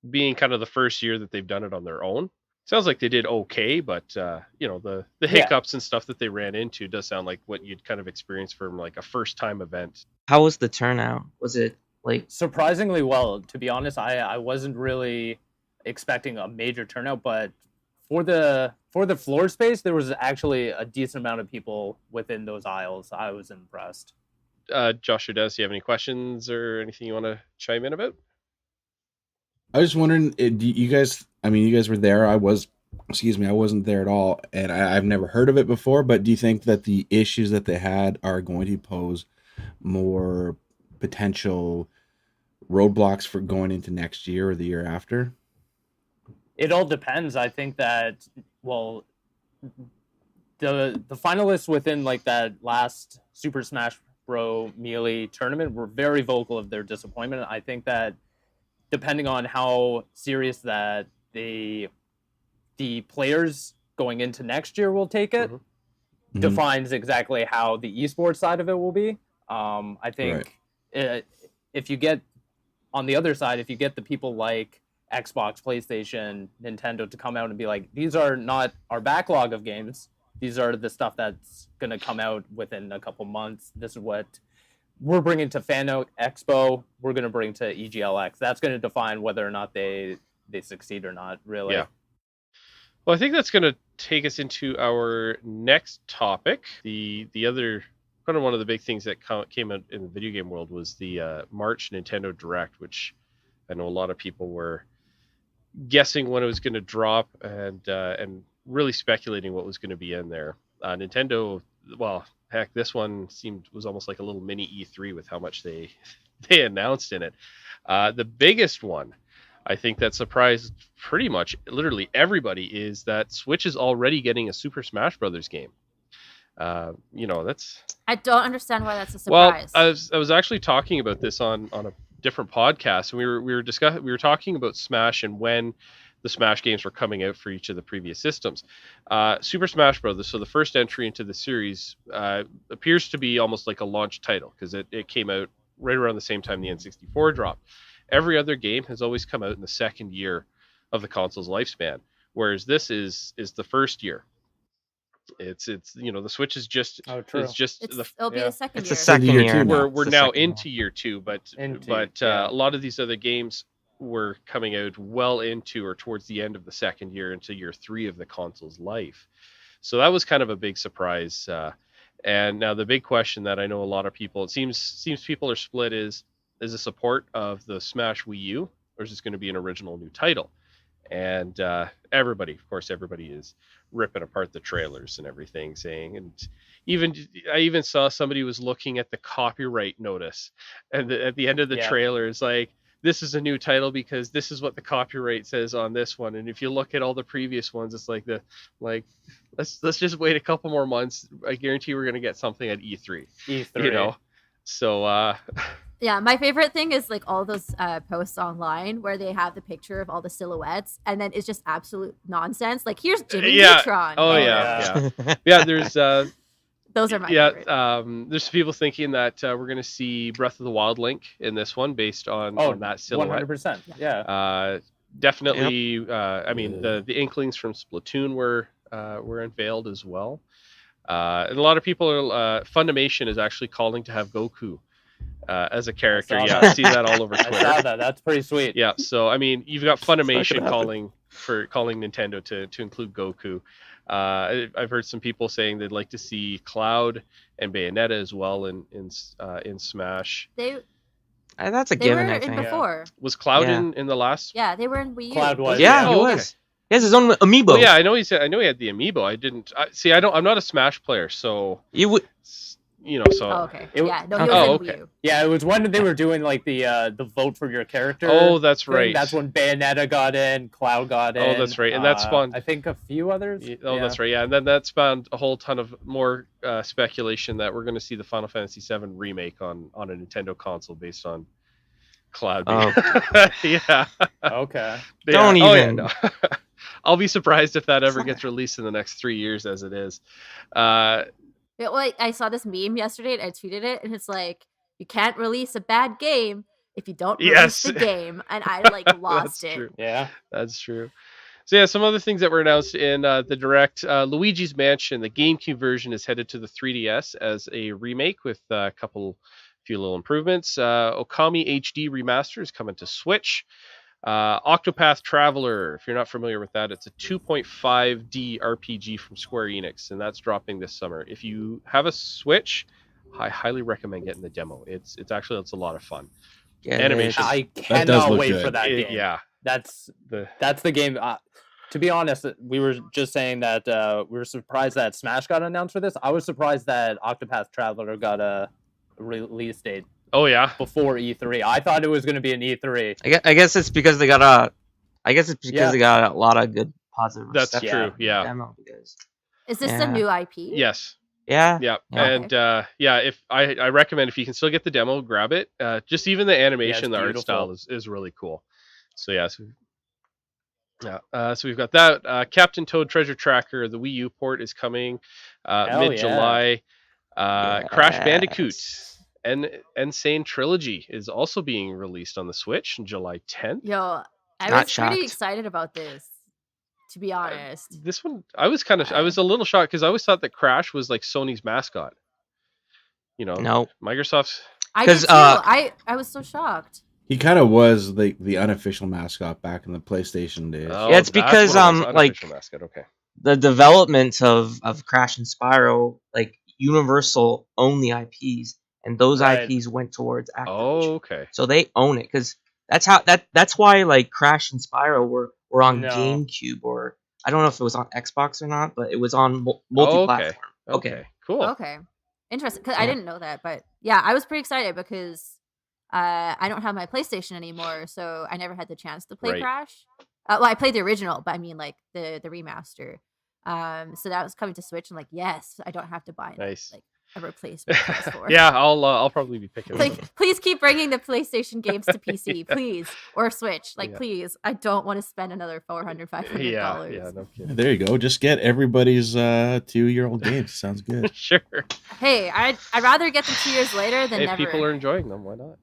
being kind of the first year that they've done it on their own, sounds like they did okay, but the hiccups and stuff that they ran into does sound like what you'd kind of experience from like a first time event. How was the turnout? Was it like surprisingly well? To be honest, I wasn't really expecting a major turnout, but for the floor space, there was actually a decent amount of people within those aisles. I was impressed. Josh or Des, do you have any questions or anything you want to chime in about? I was just wondering, you guys, I mean, you guys were there. I wasn't there at all, and I've never heard of it before, but do you think that the issues that they had are going to pose more potential roadblocks for going into next year or the year after? It all depends. I think that, well, the finalists within like that last Super Smash Bros. Melee tournament were very vocal of their disappointment. I think that depending on how serious that the players going into next year will take it, defines exactly how the esports side of it will be. I think if you get on the other side, if you get the people like Xbox, PlayStation, Nintendo to come out and be like, these are not our backlog of games. These are the stuff that's going to come out within a couple months. This is what we're bringing to Fan Expo. We're going to bring to EGLX. That's going to define whether or not they succeed or not, really. Yeah. Well, I think that's going to take us into our next topic. The other kind of one of the big things that came out in the video game world was the March Nintendo Direct, which I know a lot of people were guessing when it was going to drop and really speculating what was going to be in there. Nintendo, well, heck, this one was almost like a little mini E3 with how much they announced in it. The biggest one, I think, that surprised pretty much literally everybody is that Switch is already getting a Super Smash Brothers game. That's. I don't understand why that's a surprise. Well, I was actually talking about this on a different podcast, and we were talking about Smash and when the Smash games were coming out for each of the previous systems. Super Smash Brothers, so the first entry into the series, appears to be almost like a launch title because it came out right around the same time the N64 dropped. Every other game has always come out in the second year of the console's lifespan, whereas this is the first year. It's the Switch is just it'll be the second year. It's the second year. We're now into year 2, but a lot of these other games were coming out well into or towards the end of the second year into year 3 of the console's life. So that was kind of a big surprise. And now the big question that I know a lot of people, it seems people are split is the support of the Smash Wii U, or is this going to be an original new title? And everybody is ripping apart the trailers and everything, saying, and I even saw somebody was looking at the copyright notice, and at the end of the trailer is like, this is a new title because this is what the copyright says on this one. And if you look at all the previous ones, it's like let's just wait a couple more months. I guarantee we're gonna get something at E3. So yeah, my favorite thing is like all those posts online where they have the picture of all the silhouettes, and then it's just absolute nonsense. Like, here's Jimmy Neutron. Oh yeah. There's those are my favorite. There's people thinking that we're gonna see Breath of the Wild Link in this one based on that silhouette. 100%. Yeah. Definitely. Yep. I mean, the inklings from Splatoon were unveiled as well. And a lot of people are. Funimation is actually calling to have Goku as a character. I see that all over Twitter. I saw that. That's pretty sweet. Yeah. So I mean, you've got Funimation calling Nintendo to include Goku. I've heard some people saying they'd like to see Cloud and Bayonetta as well in Smash. That's a given. Were I think. in before. Was Cloud in the last? Yeah, they were in Wii U. Cloud was. Yeah, he was. He has his own amiibo. Well, yeah, I know he had the amiibo. I didn't see. I'm not a Smash player, so you would. So. Oh, okay. He was in Wii U. Yeah, it was when they were doing like the vote for your character. Oh, that's thing. right. That's when Bayonetta got in, Cloud got in. Oh, that's right, and that spawned. I think a few others. That's right. Yeah, and then that spawned a whole ton of more speculation that we're going to see the Final Fantasy VII remake on a Nintendo console based on Cloud. Yeah. Okay. Don't even. Yeah, no. I'll be surprised if that ever gets released in the next 3 years, as it is. I saw this meme yesterday and I tweeted it, and it's like, you can't release a bad game if you don't release the game, and I lost it. True. Yeah, that's true. So yeah, some other things that were announced in the Direct: Luigi's Mansion, the GameCube version, is headed to the 3DS as a remake with a few little improvements. Okami HD Remaster is coming to Switch. Octopath Traveler, if you're not familiar with that, it's a 2.5D RPG from Square Enix, and that's dropping this summer. If you have a Switch, I highly recommend getting the demo. It's a lot of fun. Animation. I does cannot look wait good. for that game. Yeah, That's the game. To be honest, we were just saying that we were surprised that Smash got announced for this. I was surprised that Octopath Traveler got a release date. Oh yeah, before E3. I thought it was going to be an E3. I guess it's because they got a. I guess it's because they got a lot of good positive. That's true. Yeah. Demo because, Is this a new IP? Yes. Yeah. Yeah. Okay. And if I recommend if you can still get the demo, grab it. Just even the animation, the art beautiful. style is really cool. So yeah. So we've got that. Captain Toad Treasure Tracker, the Wii U port is coming mid-July. Crash Bandicoot and Insane Trilogy is also being released on the Switch on July 10th. Yo, I Not was shocked. pretty excited about this, to be honest. This one, I was a little shocked because I always thought that Crash was like Sony's mascot. You know, No. Microsoft's. I did too. I was so shocked. He kind of was the unofficial mascot back in the PlayStation days. Oh, Yeah, it's that's because, what it was, like, unofficial mascot. Okay. The development of Crash and Spyro, like Universal own the IPs, and those Right. IPs went towards Activision. Oh, okay. So they own it because that's why like Crash and Spyro were on No. GameCube, or I don't know if it was on Xbox or not, but it was on multi-platform. Okay. Cool. Okay. Interesting. Because I Yeah. didn't know that. But yeah, I was pretty excited because I don't have my PlayStation anymore. So I never had the chance to play Right. Crash. Well, I played the original, but I mean like the remaster. So that was coming to Switch. And like, yes, I don't have to buy Nice. like a replacement PS4. Yeah, I'll probably be picking it Like, up. please keep bringing the PlayStation games to PC, please, or Switch. Like, Yeah. please, I don't want to spend another $400, $500. Yeah, no kidding. There you go. Just get everybody's 2-year-old games. Sounds good. Sure. Hey, I'd rather get them 2 years later than If never. people are enjoying them, why not?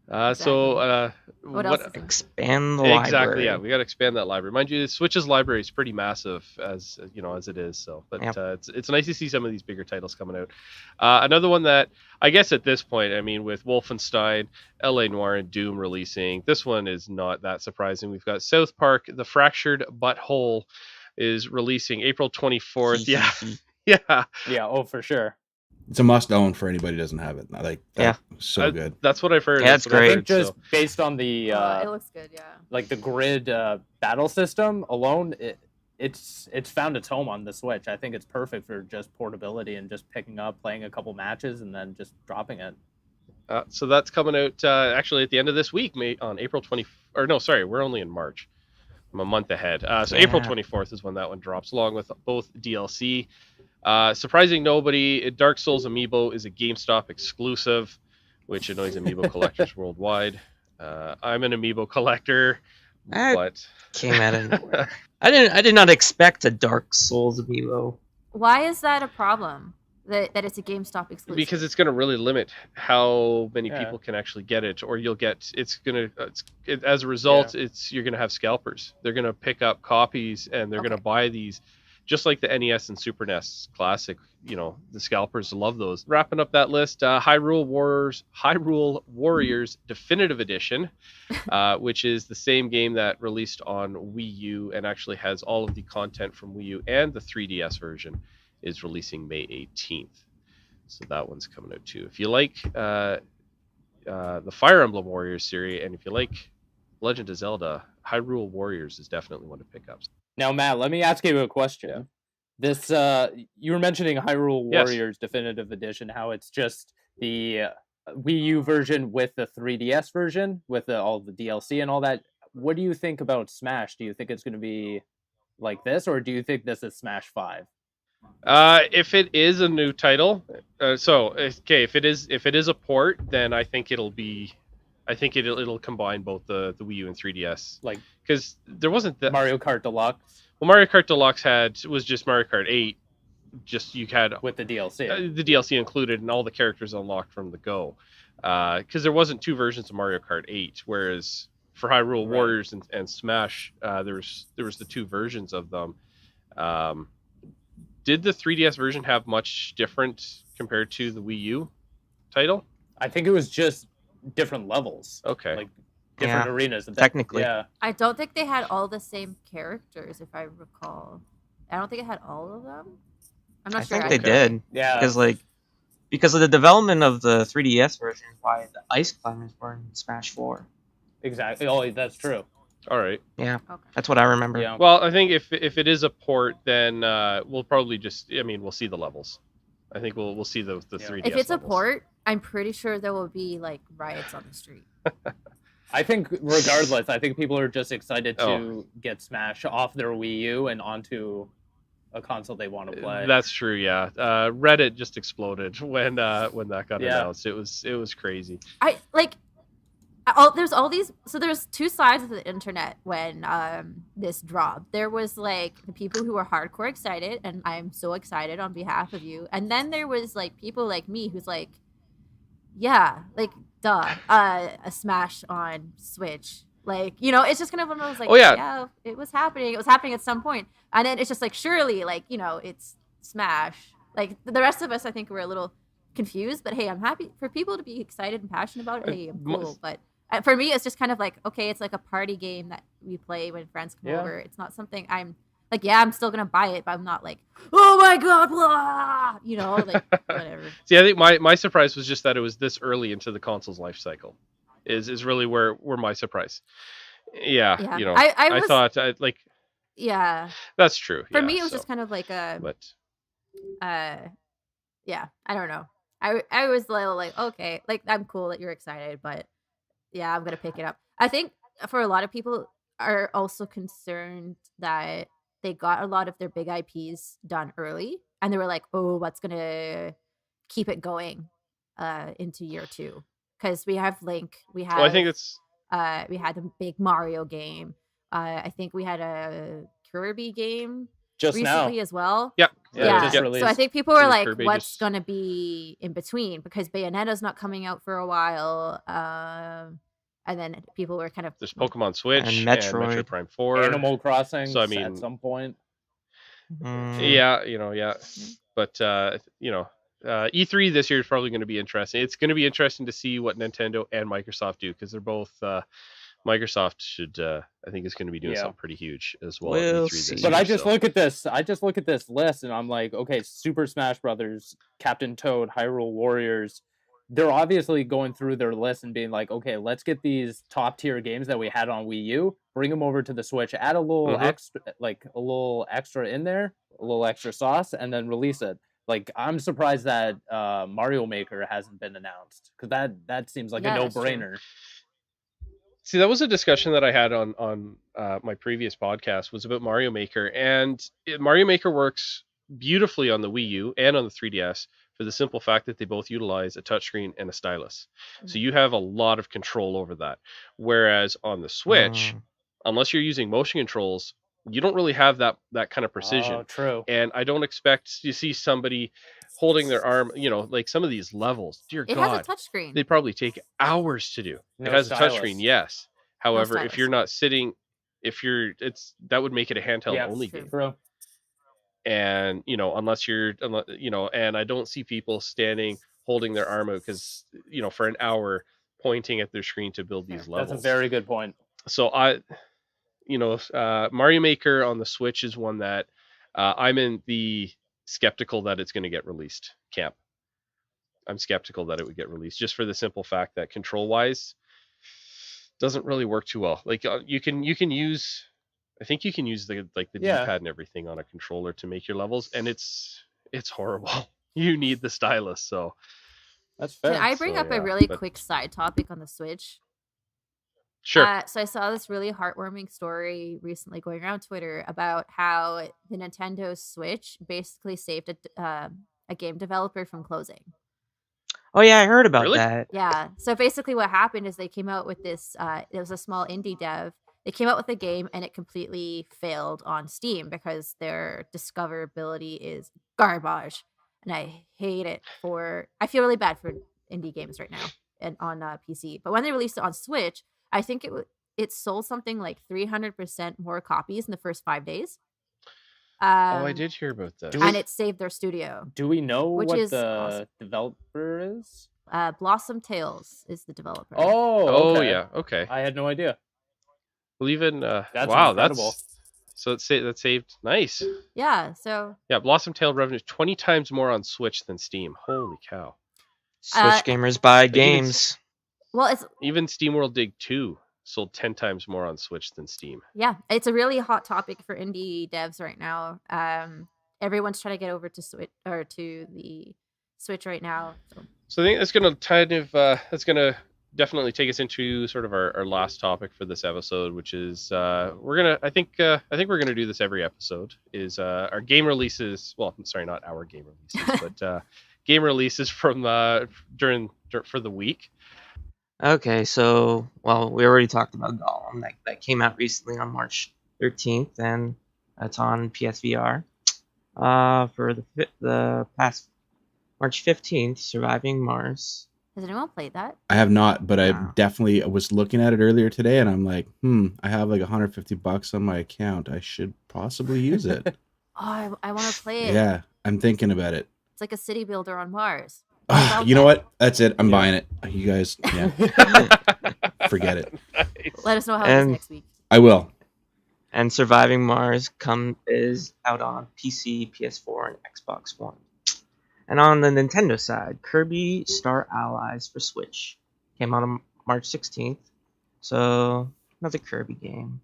What else is there? Expand the library. Exactly, yeah, we got to expand that library. Mind you, Switch's library is pretty massive as it is. So, but Yep. it's nice to see some of these bigger titles coming out. Another one that I guess at this point, I mean, with Wolfenstein, LA Noire, and Doom releasing, this one is not that surprising. We've got South Park: The Fractured Butthole is releasing April 24th. Yeah, yeah. Yeah, oh for sure. It's a must own for anybody who doesn't have it. Like, Yeah. so good. That's what I've heard. Yeah, it's That's what I've great. I think heard, just so. based on the It looks good, yeah. like the grid battle system alone, it's found its home on the Switch. I think it's perfect for just portability and just picking up, playing a couple matches, and then just dropping it. So that's coming out actually at the end of this week, on April 20. Or no, sorry, we're only in March. I'm a month ahead. So April 24th is when that one drops, along with both DLC. Surprising nobody, Dark Souls Amiibo is a GameStop exclusive, which annoys Amiibo collectors worldwide. I'm an Amiibo collector, but Came out of nowhere. I did not expect a Dark Souls amiibo. Why is that a problem? That it's a GameStop exclusive? because it's going to really limit how many Yeah. people can actually get it, or you'll get as a result, you're going to have scalpers. They're going to pick up copies and they're going to buy these. Just like the NES and Super NES Classic, the scalpers love those. Wrapping up that list, Hyrule Warriors Definitive Edition, which is the same game that released on Wii U and actually has all of the content from Wii U, and the 3DS version is releasing May 18th. So that one's coming out too. If you like the Fire Emblem Warriors series, and if you like Legend of Zelda, Hyrule Warriors is definitely one to pick up. Now, Matt, let me ask you a question. This you were mentioning Hyrule Yes. Warriors Definitive Edition, how it's just the Wii U version with the 3DS version, with all the DLC and all that. What do you think about Smash? Do you think it's going to be like this, or do you think this is Smash 5? If it is a new title, if it is a port, then I think it'll combine both the Wii U and 3DS. Like, because there wasn't that Mario Kart Deluxe Well, Mario Kart Deluxe was just Mario Kart 8. Just you had with the DLC. The DLC included, and all the characters unlocked from the go. Because there wasn't two versions of Mario Kart 8, whereas for Hyrule Warriors and Smash, there was the two versions of them. Did the 3DS version have much different compared to the Wii U title? I think it was just different levels. Okay. Like different Yeah, arenas. technically. Yeah. I don't think they had all the same characters, if I recall. I don't think it had all of them. I'm not I sure. think they actually. did. Yeah. Because of the development of the 3DS version, why the ice climbers were in Smash 4. Exactly. Oh, that's true. All right. Yeah, Okay. that's what I remember. Yeah. Well, I think if it is a port, then we'll probably just. I mean, we'll see the levels. I think we'll see the Yeah. 3DS If it's a levels. port, I'm pretty sure there will be like riots on the street. I think regardless, I think people are just excited to Oh. get Smash off their Wii U and onto a console they want to play. That's true. Yeah. Reddit just exploded when that got Yeah. announced. It was crazy. I like. There's all these. So there's two sides of the internet when this dropped. There was like the people who were hardcore excited, and I'm so excited on behalf of you. And then there was like people like me who's like, yeah, like duh, a Smash on Switch. Like, you know, it's just kind of one of those like, Oh, yeah. it was happening. It was happening at some point, and then it's just like surely, like, you know, it's Smash. Like the rest of us, I think, were a little confused. But hey, I'm happy for people to be excited and passionate about it. Hey, I'm cool. But for me, it's just kind of like, okay, it's like a party game that we play when friends come Yeah. over. It's not something I'm like, yeah, I'm still gonna buy it, but I'm not like, oh my god, blah, you know, like whatever. See, I think my surprise was just that it was this early into the console's life cycle. Is really where my surprise. Yeah, Yeah. you know, I was, thought yeah. that's true. For yeah, me, it was so, just kind of like a, But yeah, I don't know. I was a little like, okay, like I'm cool that you're excited, but yeah, I'm gonna pick it up. I think for a lot of people are also concerned that they got a lot of their big IPs done early, and they were like, oh, what's gonna keep it going into year 2? Because we have Link, we have well, I think it's we had the big Mario game. I think we had a Kirby game Just now. recently as well. yeah. Yeah, Yeah, just released. so I think people were Super like, Kirby what's just- gonna be in between? Because Bayonetta's not coming out for a while. And then people were kind of There's Pokemon Switch And and Metroid. Metroid Prime 4. Animal Crossing. So, I mean- at some point. Yeah, you know, yeah. But you know, E3 this year is probably going to be interesting. It's going to be interesting to see what Nintendo and Microsoft do, because they're both Microsoft should I think is going to be doing Yeah. something pretty huge as well. We'll at E3 this see. year, But I just so. look at this. I just look at this list, and I'm like, okay, Super Smash Brothers, Captain Toad, Hyrule Warriors. They're obviously going through their list and being like, okay, let's get these top tier games that we had on Wii U, bring them over to the Switch, add a little extra, like a little extra in there, a little extra sauce, and then release it. Like, I'm surprised that Mario Maker hasn't been announced, because that seems like Yeah, a that's true. no-brainer. See, that was a discussion that I had on my previous podcast, was about Mario Maker, and Mario Maker works beautifully on the Wii U and on the 3DS for the simple fact that they both utilize a touchscreen and a stylus. So you have a lot of control over that. Whereas on the Switch, unless you're using motion controls, you don't really have that kind of precision. Oh, true. And I don't expect to see somebody holding their arm, you know, like some of these levels. Dear It God, has a touchscreen. they probably take hours to do. No it has stylus. a touchscreen, yes. However, stylus. if you're not sitting, that would make it a handheld Yeah, only true. game. True. And you know, unless you know, and I don't see people standing holding their arm out, because you know, for an hour pointing at their screen to build these levels. That's a very good point. So Mario Maker on the Switch is one that I'm in the skeptical that it's going to get released camp. I'm skeptical that it would get released, just for the simple fact that control wise doesn't really work too well. Like you can use, I think you can use the Yeah. D-pad and everything on a controller to make your levels, and it's horrible. You need the stylus. So That's fair. Can I bring So, up a yeah, really but- quick side topic on the Switch? sure. So I saw this really heartwarming story recently going around Twitter about how the Nintendo Switch basically saved a game developer from closing. Oh yeah, I heard about Really? that. Yeah. So basically, what happened is they came out with this. It was a small indie dev. They came out with a game and it completely failed on Steam because their discoverability is garbage, and I hate it. I feel really bad for indie games right now and on PC. But when they released it on Switch, I think it sold something like 300% more copies in the first 5 days. I did hear about that. Do we- And it saved their studio. Do we know Which what is the awesome. developer is? Blossom Tales is the developer. Oh, okay. yeah, okay. I had no idea. Well, even That's wow, incredible. so that saved nice. Yeah, so Yeah, Blossom Tail revenue 20 times more on Switch than Steam. Holy cow! Switch gamers buy even games. well, it's Even SteamWorld Dig 2 sold 10 times more on Switch than Steam. yeah, it's a really hot topic for indie devs right now. Everyone's trying to get over to Switch or to the Switch right now. So I think that's gonna definitely take us into sort of our last topic for this episode, which is I think we're gonna do this every episode, is our game releases. Well, I'm sorry, not our game releases, but game releases from for the week. Okay, so we already talked about Gollum. That came out recently on March 13th, and that's on PSVR. For the past March 15th, Surviving Mars. Has anyone played that? I have not, but I No. definitely was looking at it earlier today, and I'm like, I have like $150 on my account. I should possibly use it. Oh, I want to play it. Yeah, I'm thinking about it. It's like a city builder on Mars. You know what? That's it. I'm buying it. You guys, yeah, forget it. Nice. Let us know how it is And- next week. I will. And Surviving Mars is out on PC, PS4, and Xbox One. And on the Nintendo side, Kirby Star Allies for Switch came out on March 16th. So another Kirby game.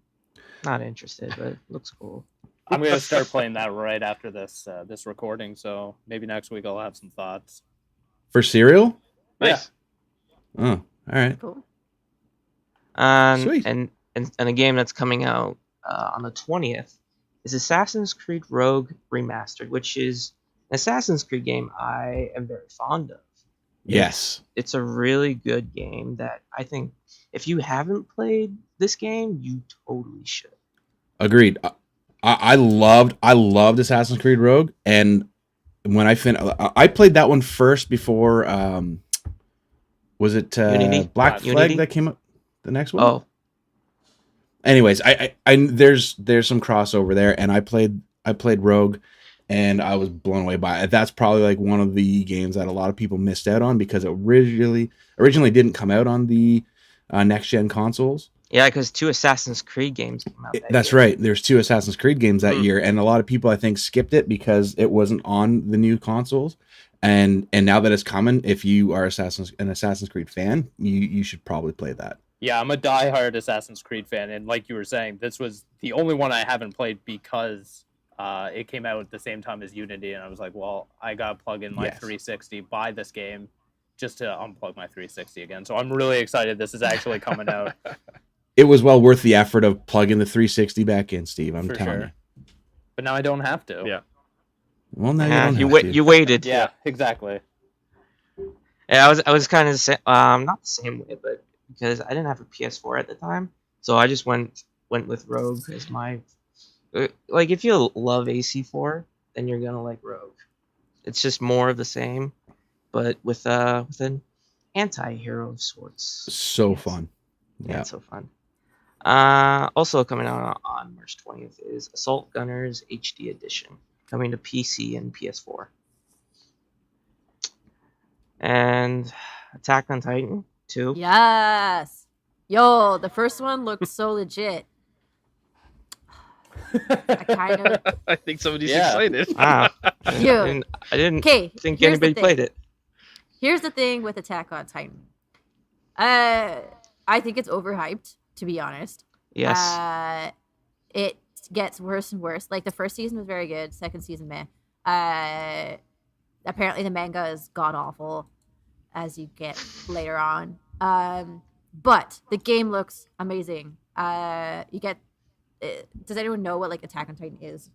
Not interested, but it looks cool. I'm gonna start playing that right after this recording, so maybe next week I'll have some thoughts. For cereal? Nice. Oh, all right. Cool. Sweet. And a game that's coming out on the 20th is Assassin's Creed Rogue Remastered, which is an Assassin's Creed game I am very fond of. Yes. It's a really good game that I think if you haven't played this game, you totally should. Agreed. I loved Assassin's Creed Rogue, and when I played that one first before. Was it Unity? Black Flag Unity? that came up? The next one. Oh, Anyways, I there's some crossover there, and I played Rogue, and I was blown away by it. That's probably like one of the games that a lot of people missed out on because it originally didn't come out on the next gen consoles. yeah, because 2 Assassin's Creed games came out. That's year. right. There's 2 Assassin's Creed games that year, and a lot of people I think skipped it because it wasn't on the new consoles. And now that it's coming, if you are an Assassin's Creed fan, you should probably play that. Yeah, I'm a diehard Assassin's Creed fan, and like you were saying, this was the only one I haven't played because it came out at the same time as Unity, and I was like, well, I gotta plug in my Yes. 360, buy this game, just to unplug my 360 again. So I'm really excited this is actually coming out. It was well worth the effort of plugging the 360 back in, Steve. I'm For telling sure. But now I don't have to. Yeah. you. Well, now Yeah, you you don't have to. you waited. Yeah, exactly. Yeah, I was kind of not the same way, but because I didn't have a PS4 at the time, so I just went with Rogue as my like. If you love AC4, then you're gonna like Rogue. It's just more of the same, but with an anti-hero of sorts. So fun. Yeah, Yeah. it's so fun. Also coming out on March 20th is Assault Gunners HD Edition, coming to PC and PS4. And Attack on Titan 2. Yes. Yo, the first one looked so legit. I kind of. I think somebody's Yeah. excited. Wow. Dude. I didn't Okay. think here's the anybody thing. played it. Here's the thing with Attack on Titan. I think it's overhyped, to be honest. Yes. It gets worse and worse. Like the first season was very good, second season meh. Apparently the manga is god awful as you get later on. But the game looks amazing. You get. Does anyone know what like Attack on Titan is?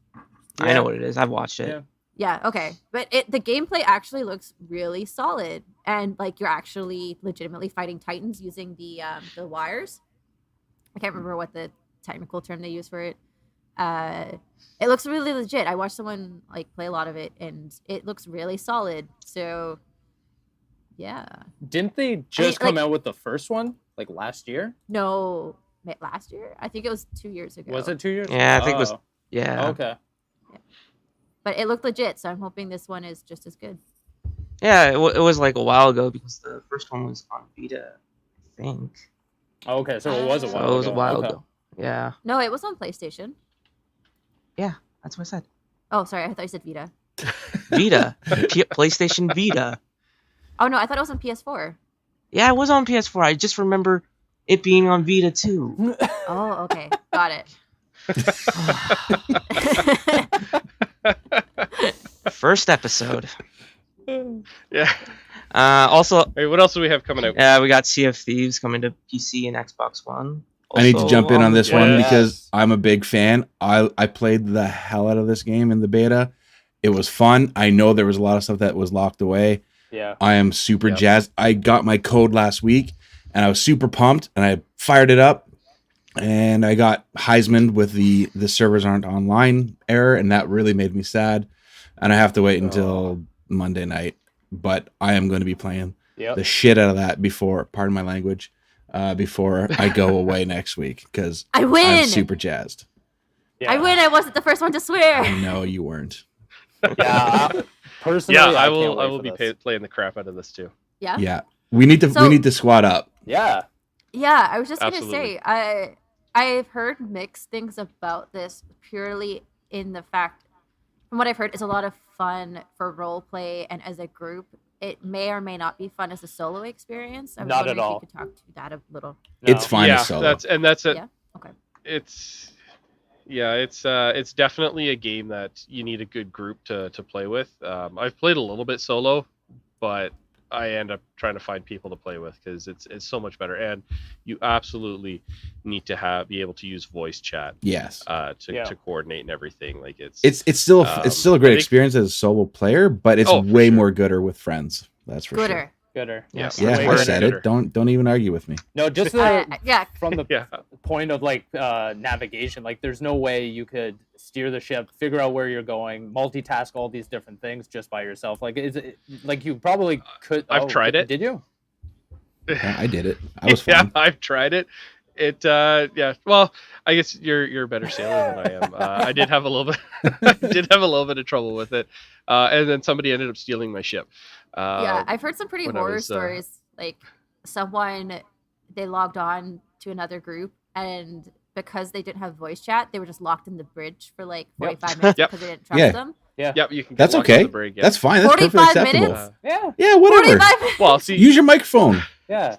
I know what it is. I've watched it. Yeah. Yeah, okay. But the gameplay actually looks really solid. And like you're actually legitimately fighting titans using the wires. I can't remember what the technical term they use for it. It looks really legit. I watched someone like play a lot of it and it looks really solid. So yeah. Didn't they just like- come out with the first one like last year? No, last year? I think it was 2 years ago. Was it 2 years? Yeah, I think it was. Oh, Yeah. okay. But it looked legit, so I'm hoping this one is just as good. Yeah, it was like a while ago because the first one was on Vita, I think. Oh, okay, so it was a So while it was a ago. while Okay. ago. Yeah, No, it was on PlayStation. that's what I said. Oh, sorry, I thought you said Vita. Vita, PlayStation Vita. Oh no, I thought it was on PS4. Yeah, it was on PS4. I just remember it being on Vita too. Oh, okay, got it. First episode. Yeah. Also, Hey, what else do we have coming out? yeah, we got Sea of Thieves coming to PC and Xbox One. I need to Also jump in on this one Yes. because I'm a big fan. I played the hell out of this game in the beta. It was fun. I know there was a lot of stuff that was locked away. Yeah. I am super Yep. jazzed. I got my code last week and I was super pumped and I fired it up and I got Heisman with the servers aren't online error, and that really made me sad. And I have to wait until Monday night. But I am going to be playing Yep. the shit out of that before, pardon my language, before I go away next week because I I'm win. super jazzed. Yeah. I win. I wasn't the first one to swear. I know you weren't. Yeah. Personally, Yeah, can't I will. wait I will for be this. playing the crap out of this too. Yeah. Yeah, we need to So- squad up. Yeah. Yeah, I was just gonna Absolutely. say, I've heard mixed things about this purely in the fact, from what I've heard, it's a lot of fun for role play and as a group. It may or may not be fun as a solo experience. I was Not wondering at if all. you could talk to that a little. No. It's fine yeah, as solo. that's it. Yeah. Okay. It's definitely a game that you need a good group to play with. I've played a little bit solo, but I end up trying to find people to play with because it's so much better, and you absolutely need to be able to use voice chat Yes. to coordinate and everything. Like it's It's still a I great think- experience as a solo player, but it's Oh, for way sure. more gooder with friends. That's for Gooder. Gooder. Yeah. sure. Yeah, Way I said gooder. it. Don't even argue with me. No, just Yeah. from the yeah. point of like navigation, like there's no way you could steer the ship, figure out where you're going, multitask all these different things just by yourself. Like is it like you probably could? I've tried it. Did you? Yeah, I did it. I was Yeah, fine. I've tried it. Yeah. Well, I guess you're a better sailor than I am. I did have a little bit of trouble with it, and then somebody ended up stealing my ship. Yeah, I've heard some pretty when I horror was, stories. Like someone, they logged on to another group, and because they didn't have voice chat, they were just locked in the bridge for like 45 minutes Yep. because they didn't trust Yeah. them. Yep, you can. Get That's locked on okay. the brig, yeah. That's fine. That's perfectly 45 acceptable. minutes? Yeah. Yeah, whatever. 45 minutes. Well, see, Use your microphone. Yeah.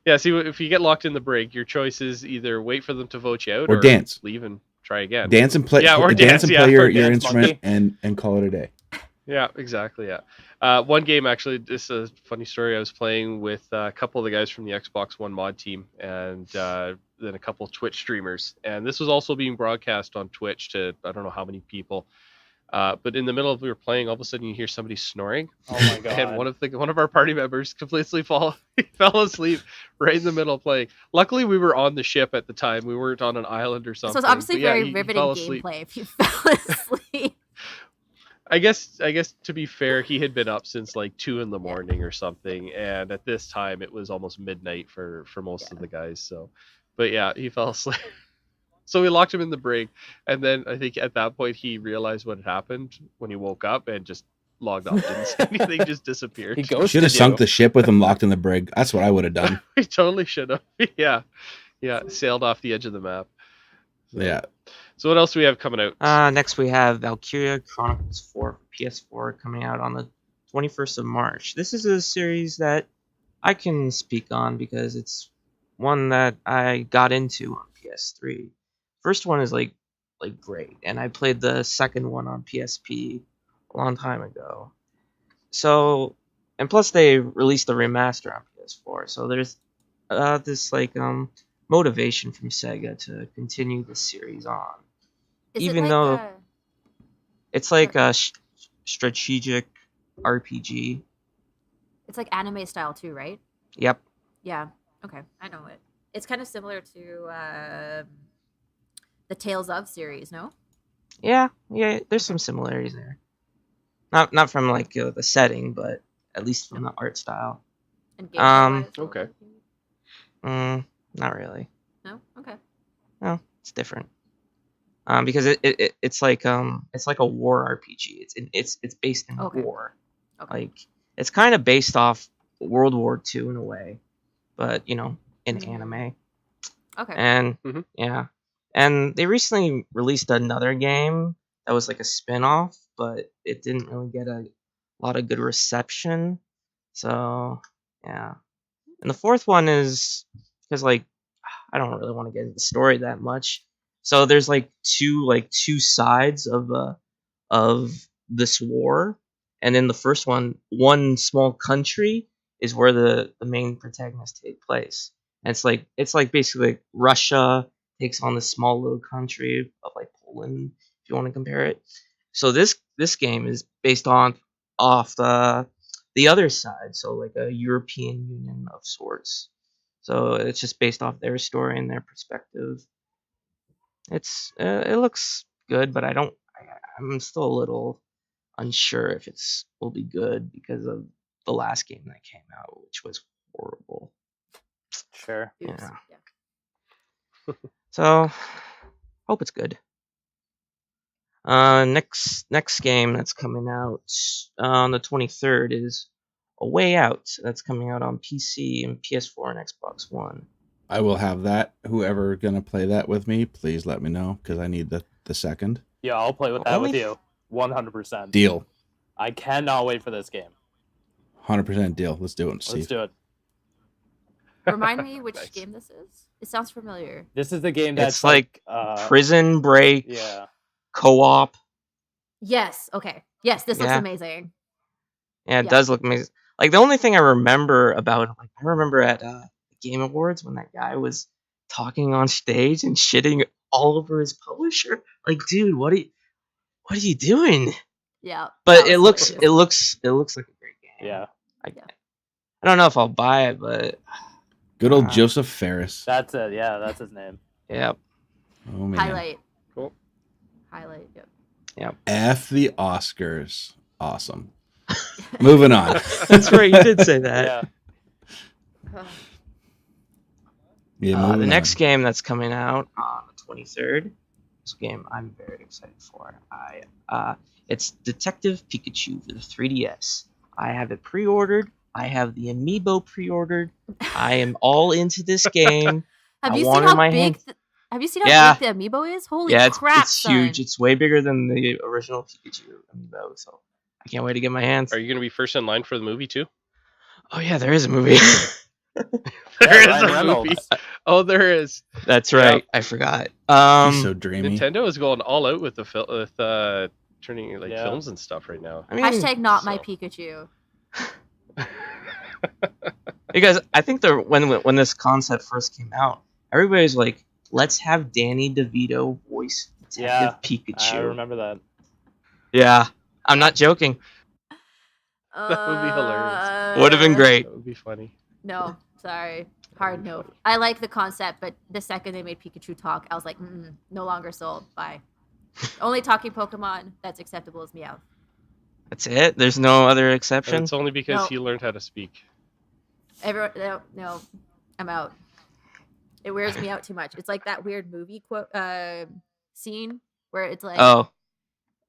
yeah, see, if you get locked in the brig, your choice is either wait for them to vote you out Or dance. leave and try again. Dance and play. Yeah, or dance dance, and yeah, play or your dance instrument monkey. and call it a day. Yeah, exactly. Yeah. One game actually. This is a funny story. I was playing with a couple of the guys from the Xbox One mod team, and then a couple of Twitch streamers. And this was also being broadcast on Twitch to I don't know how many people. But in the middle of we were playing, all of a sudden you hear somebody snoring, Oh my god. and one of our party members completely fell asleep right in the middle of playing. Luckily, we were on the ship at the time. We weren't on an island or So something. it's obviously But yeah, very he riveting fell asleep. gameplay if you fell asleep. I guess to be fair, he had been up since like 2 a.m. or something, and at this time it was almost midnight for most of the guys. So, but yeah, he fell asleep. So we locked him in the brig, and then I think at that point he realized what had happened when he woke up and just logged off. Didn't say anything, just disappeared. He ghosted Should have you. sunk the ship with him locked in the brig. That's what I would have done. We totally should have. Yeah, sailed off the edge of the map. So, Yeah. So what else do we have coming out? Next we have Valkyria Chronicles 4 for PS4 coming out on the 21st of March. This is a series that I can speak on because it's one that I got into on PS3. First one is like great, and I played the second one on PSP a long time ago. So, and plus they released the remaster on PS4, so there's this like motivation from Sega to continue the series on. Is Even it like though- a- It's like a strategic RPG. it's like anime style too, right? Yep. Yeah. Okay, I know it. It's kind of similar to the Tales of series, no? Yeah. There's some similarities there. Not from like the setting, but at least from the art style. And Um, gameplay-wise, Okay. Not really. No. Okay. No, it's different. Because it's like a war RPG. It's based in Okay. war. Okay. Like It's kind of based off World War II in a way, but in anime. Okay. And Mhm. yeah, and they recently released another game that was like a spin-off, but it didn't really get a lot of good reception. So yeah, and the fourth one is because like I don't really want to get into the story that much. So there's like two sides of this war, and in the first one small country is where the main protagonists take place. And it's like basically like Russia takes on this small little country of like Poland, if you want to compare it. So this game is based on off the other side, so like a European Union of sorts. So it's just based off their story and their perspective. It looks good, but I'm still a little unsure if it's will be good because of the last game that came out, which was horrible. Sure. Oops. Yeah. Yeah. So hope it's good. Next game that's coming out on the 23rd is A Way Out. That's coming out on PC and PS4 and Xbox One. I will have that. Whoever gonna play that with me, please let me know because I need the second Yeah, I'll play with that with Only- you. 100%. deal. I cannot wait for this game. 100% deal. Let's do it, Steve. Let's do it. Remind me which Nice. game this is. It sounds familiar. This is the game that's It's like Prison Break yeah. co-op. Yes. Okay. Yes, this looks Yeah. amazing. Yeah, it Yeah. does look amazing. Like the only thing I remember about it, like I remember at the Game Awards when that guy was talking on stage and shitting all over his publisher. Like, dude, what are you doing? Yeah. But that it was looks hilarious. like a great game. Yeah. I don't know if I'll buy it, but Good old Joseph Ferris. That's it. Yeah, that's his name. yeah. Oh man. Highlight. Cool. Highlight. Yep. F the Oscars. Awesome. Moving on. That's right, you did say that. Yeah. Yeah, The moving next on. game that's coming out on the 23rd. This game I'm very excited for. It's Detective Pikachu for the 3DS. I have it pre-ordered. I have the amiibo pre-ordered. I am all into this game. Have I you want seen it in how my big? hand. Have you seen how Yeah. big the amiibo is? Holy Yeah, crap! it's huge. son. It's way bigger than the original Pikachu amiibo. So I can't wait to get my hands. Are you going to be first in line for the movie too? Oh yeah, there is a movie. There is Ryan a Reynolds. movie. Oh, there is. That's right. I forgot. He's so dreamy. Nintendo is going all out with turning like Yeah. films and stuff right now. I mean, Hashtag not my so- Pikachu. because I think when this concept first came out, everybody's like, let's have Danny DeVito voice Yeah, Detective Pikachu. I remember that. Yeah, I'm not joking. That would be hilarious. Would have been great. That would be funny. No, sorry. Hard no. I like the concept, but the second they made Pikachu talk, I was like, no longer sold. Bye. Only talking Pokemon that's acceptable is Meowth. That's it. There's no other And exception. it's only because No. he learned how to speak. Everyone, no, I'm out. It wears me out too much. It's like that weird movie quote scene where it's like Oh,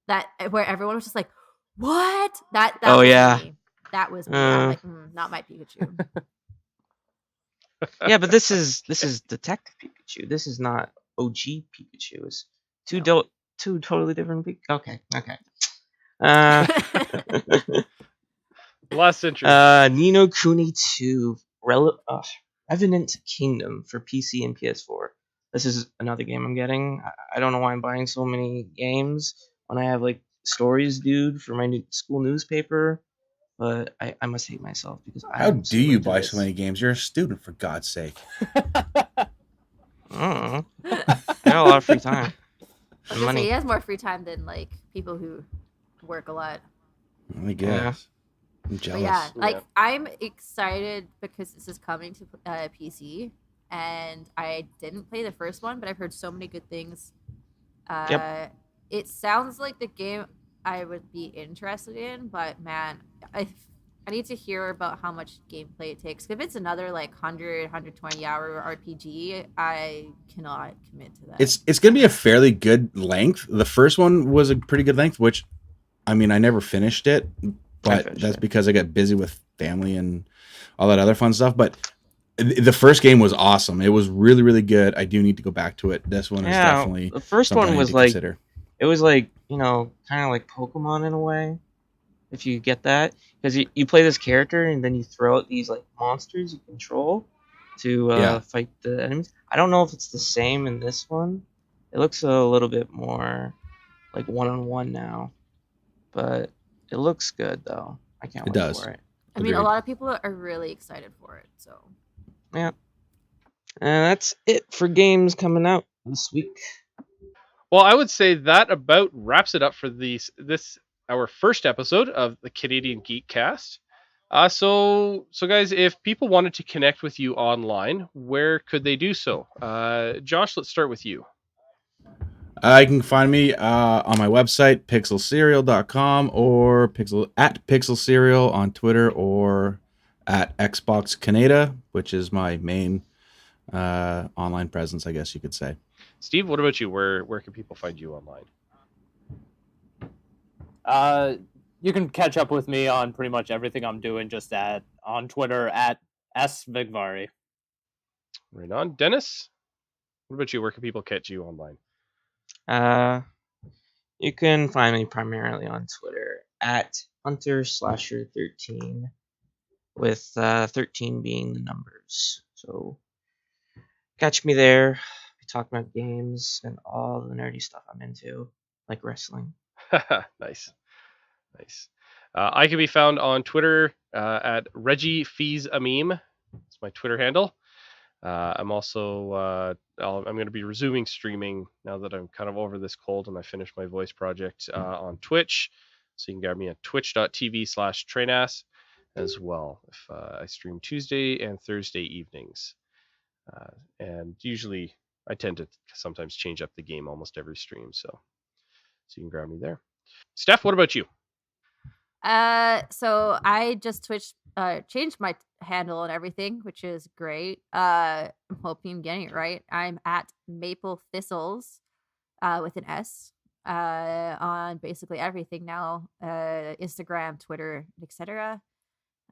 that where everyone was just like, "What?" That Oh, was yeah. me. That was me. I'm like, not my Pikachu. yeah, but this is Detective Pikachu. This is not OG Pikachu. It's two totally different. Okay. Last entry. Nino Kuni 2 Revenant Kingdom for PC and PS4. This is another game I'm getting. I don't know why I'm buying so many games when I have like stories, dude, for my school newspaper. But I must hate myself because How I'm do you into buy this. so many games? You're a student, for God's sake. I don't know. I got a lot of free time. I was And gonna say, money. he has more free time than like people who work a lot. I guess. I'm But jealous. yeah, like Yeah. I'm excited because this is coming to PC, and I didn't play the first one, but I've heard so many good things. It sounds like the game I would be interested in, but man, I need to hear about how much gameplay it takes. If it's another like 120 hour RPG, I cannot commit to that. It's going to be a fairly good length. The first one was a pretty good length, which, I mean, I never finished it, but that's because I get busy with family and all that other fun stuff. But the first game was awesome. It was really, really good. I do need to go back to it. This one is definitely the first one was like consider. It was like, you know, kind of like Pokemon in a way, if you get that, because you play this character and then you throw out these like monsters you control to fight the enemies. I don't know if it's the same in this one. It looks a little bit more like one-on-one now, but it looks good though. I can't wait for it. I mean, a lot of people are really excited for it, so. Yeah. And that's it for games coming out this week. Well, I would say that about wraps it up for this our first episode of the Canadian Geekcast. So guys, if people wanted to connect with you online, where could they do so? Josh, let's start with you. You can find me on my website, pixelserial.com, or pixelserial on Twitter, or at Xbox Canada, which is my main online presence, I guess you could say. Steve, what about you? Where can people find you online? You can catch up with me on pretty much everything I'm doing just on Twitter at @svigvari. Right on. Dennis, what about you? Where can people catch you online? You can find me primarily on Twitter at hunter_13, with 13 being the numbers. So catch me there. We talk about games and all the nerdy stuff I'm into, like wrestling. Nice. I can be found on Twitter at ReggieFeesAmeme. It's my Twitter handle. I'm also I'm going to be resuming streaming now that I'm kind of over this cold and I finished my voice project on Twitch. So you can grab me at twitch.tv/trainass as well. If I stream Tuesday and Thursday evenings, and usually I tend to sometimes change up the game almost every stream. So you can grab me there. Steph, what about you? So I just changed my handle and everything, which is great. I'm hoping I'm getting it right. I'm at Maple Thistles, with an S, on basically everything now, Instagram, Twitter, etc.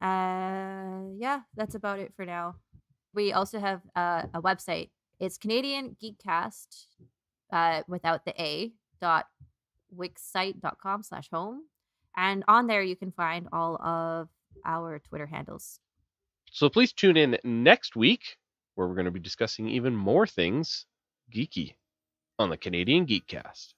Yeah, that's about it for now. We also have a website. It's Canadian Geekcast, without the A, .wixsite.com/home. And on there, you can find all of our Twitter handles. So please tune in next week, where we're going to be discussing even more things geeky on the Canadian Geekcast.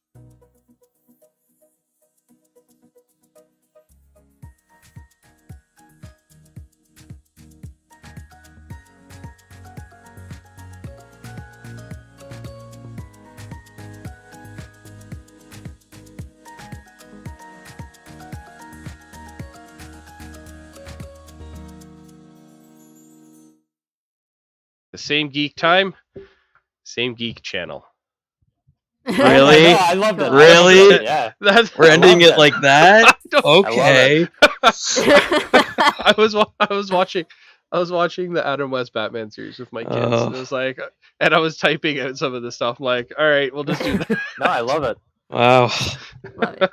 The same geek time, same geek channel. Really? I love that. Really? Yeah. We're ending it like that? Okay. I was watching the Adam West Batman series with my kids. And it was like, and I was typing out some of the stuff. I'm like, all right, we'll just do that. No, I love it. Wow. Love it.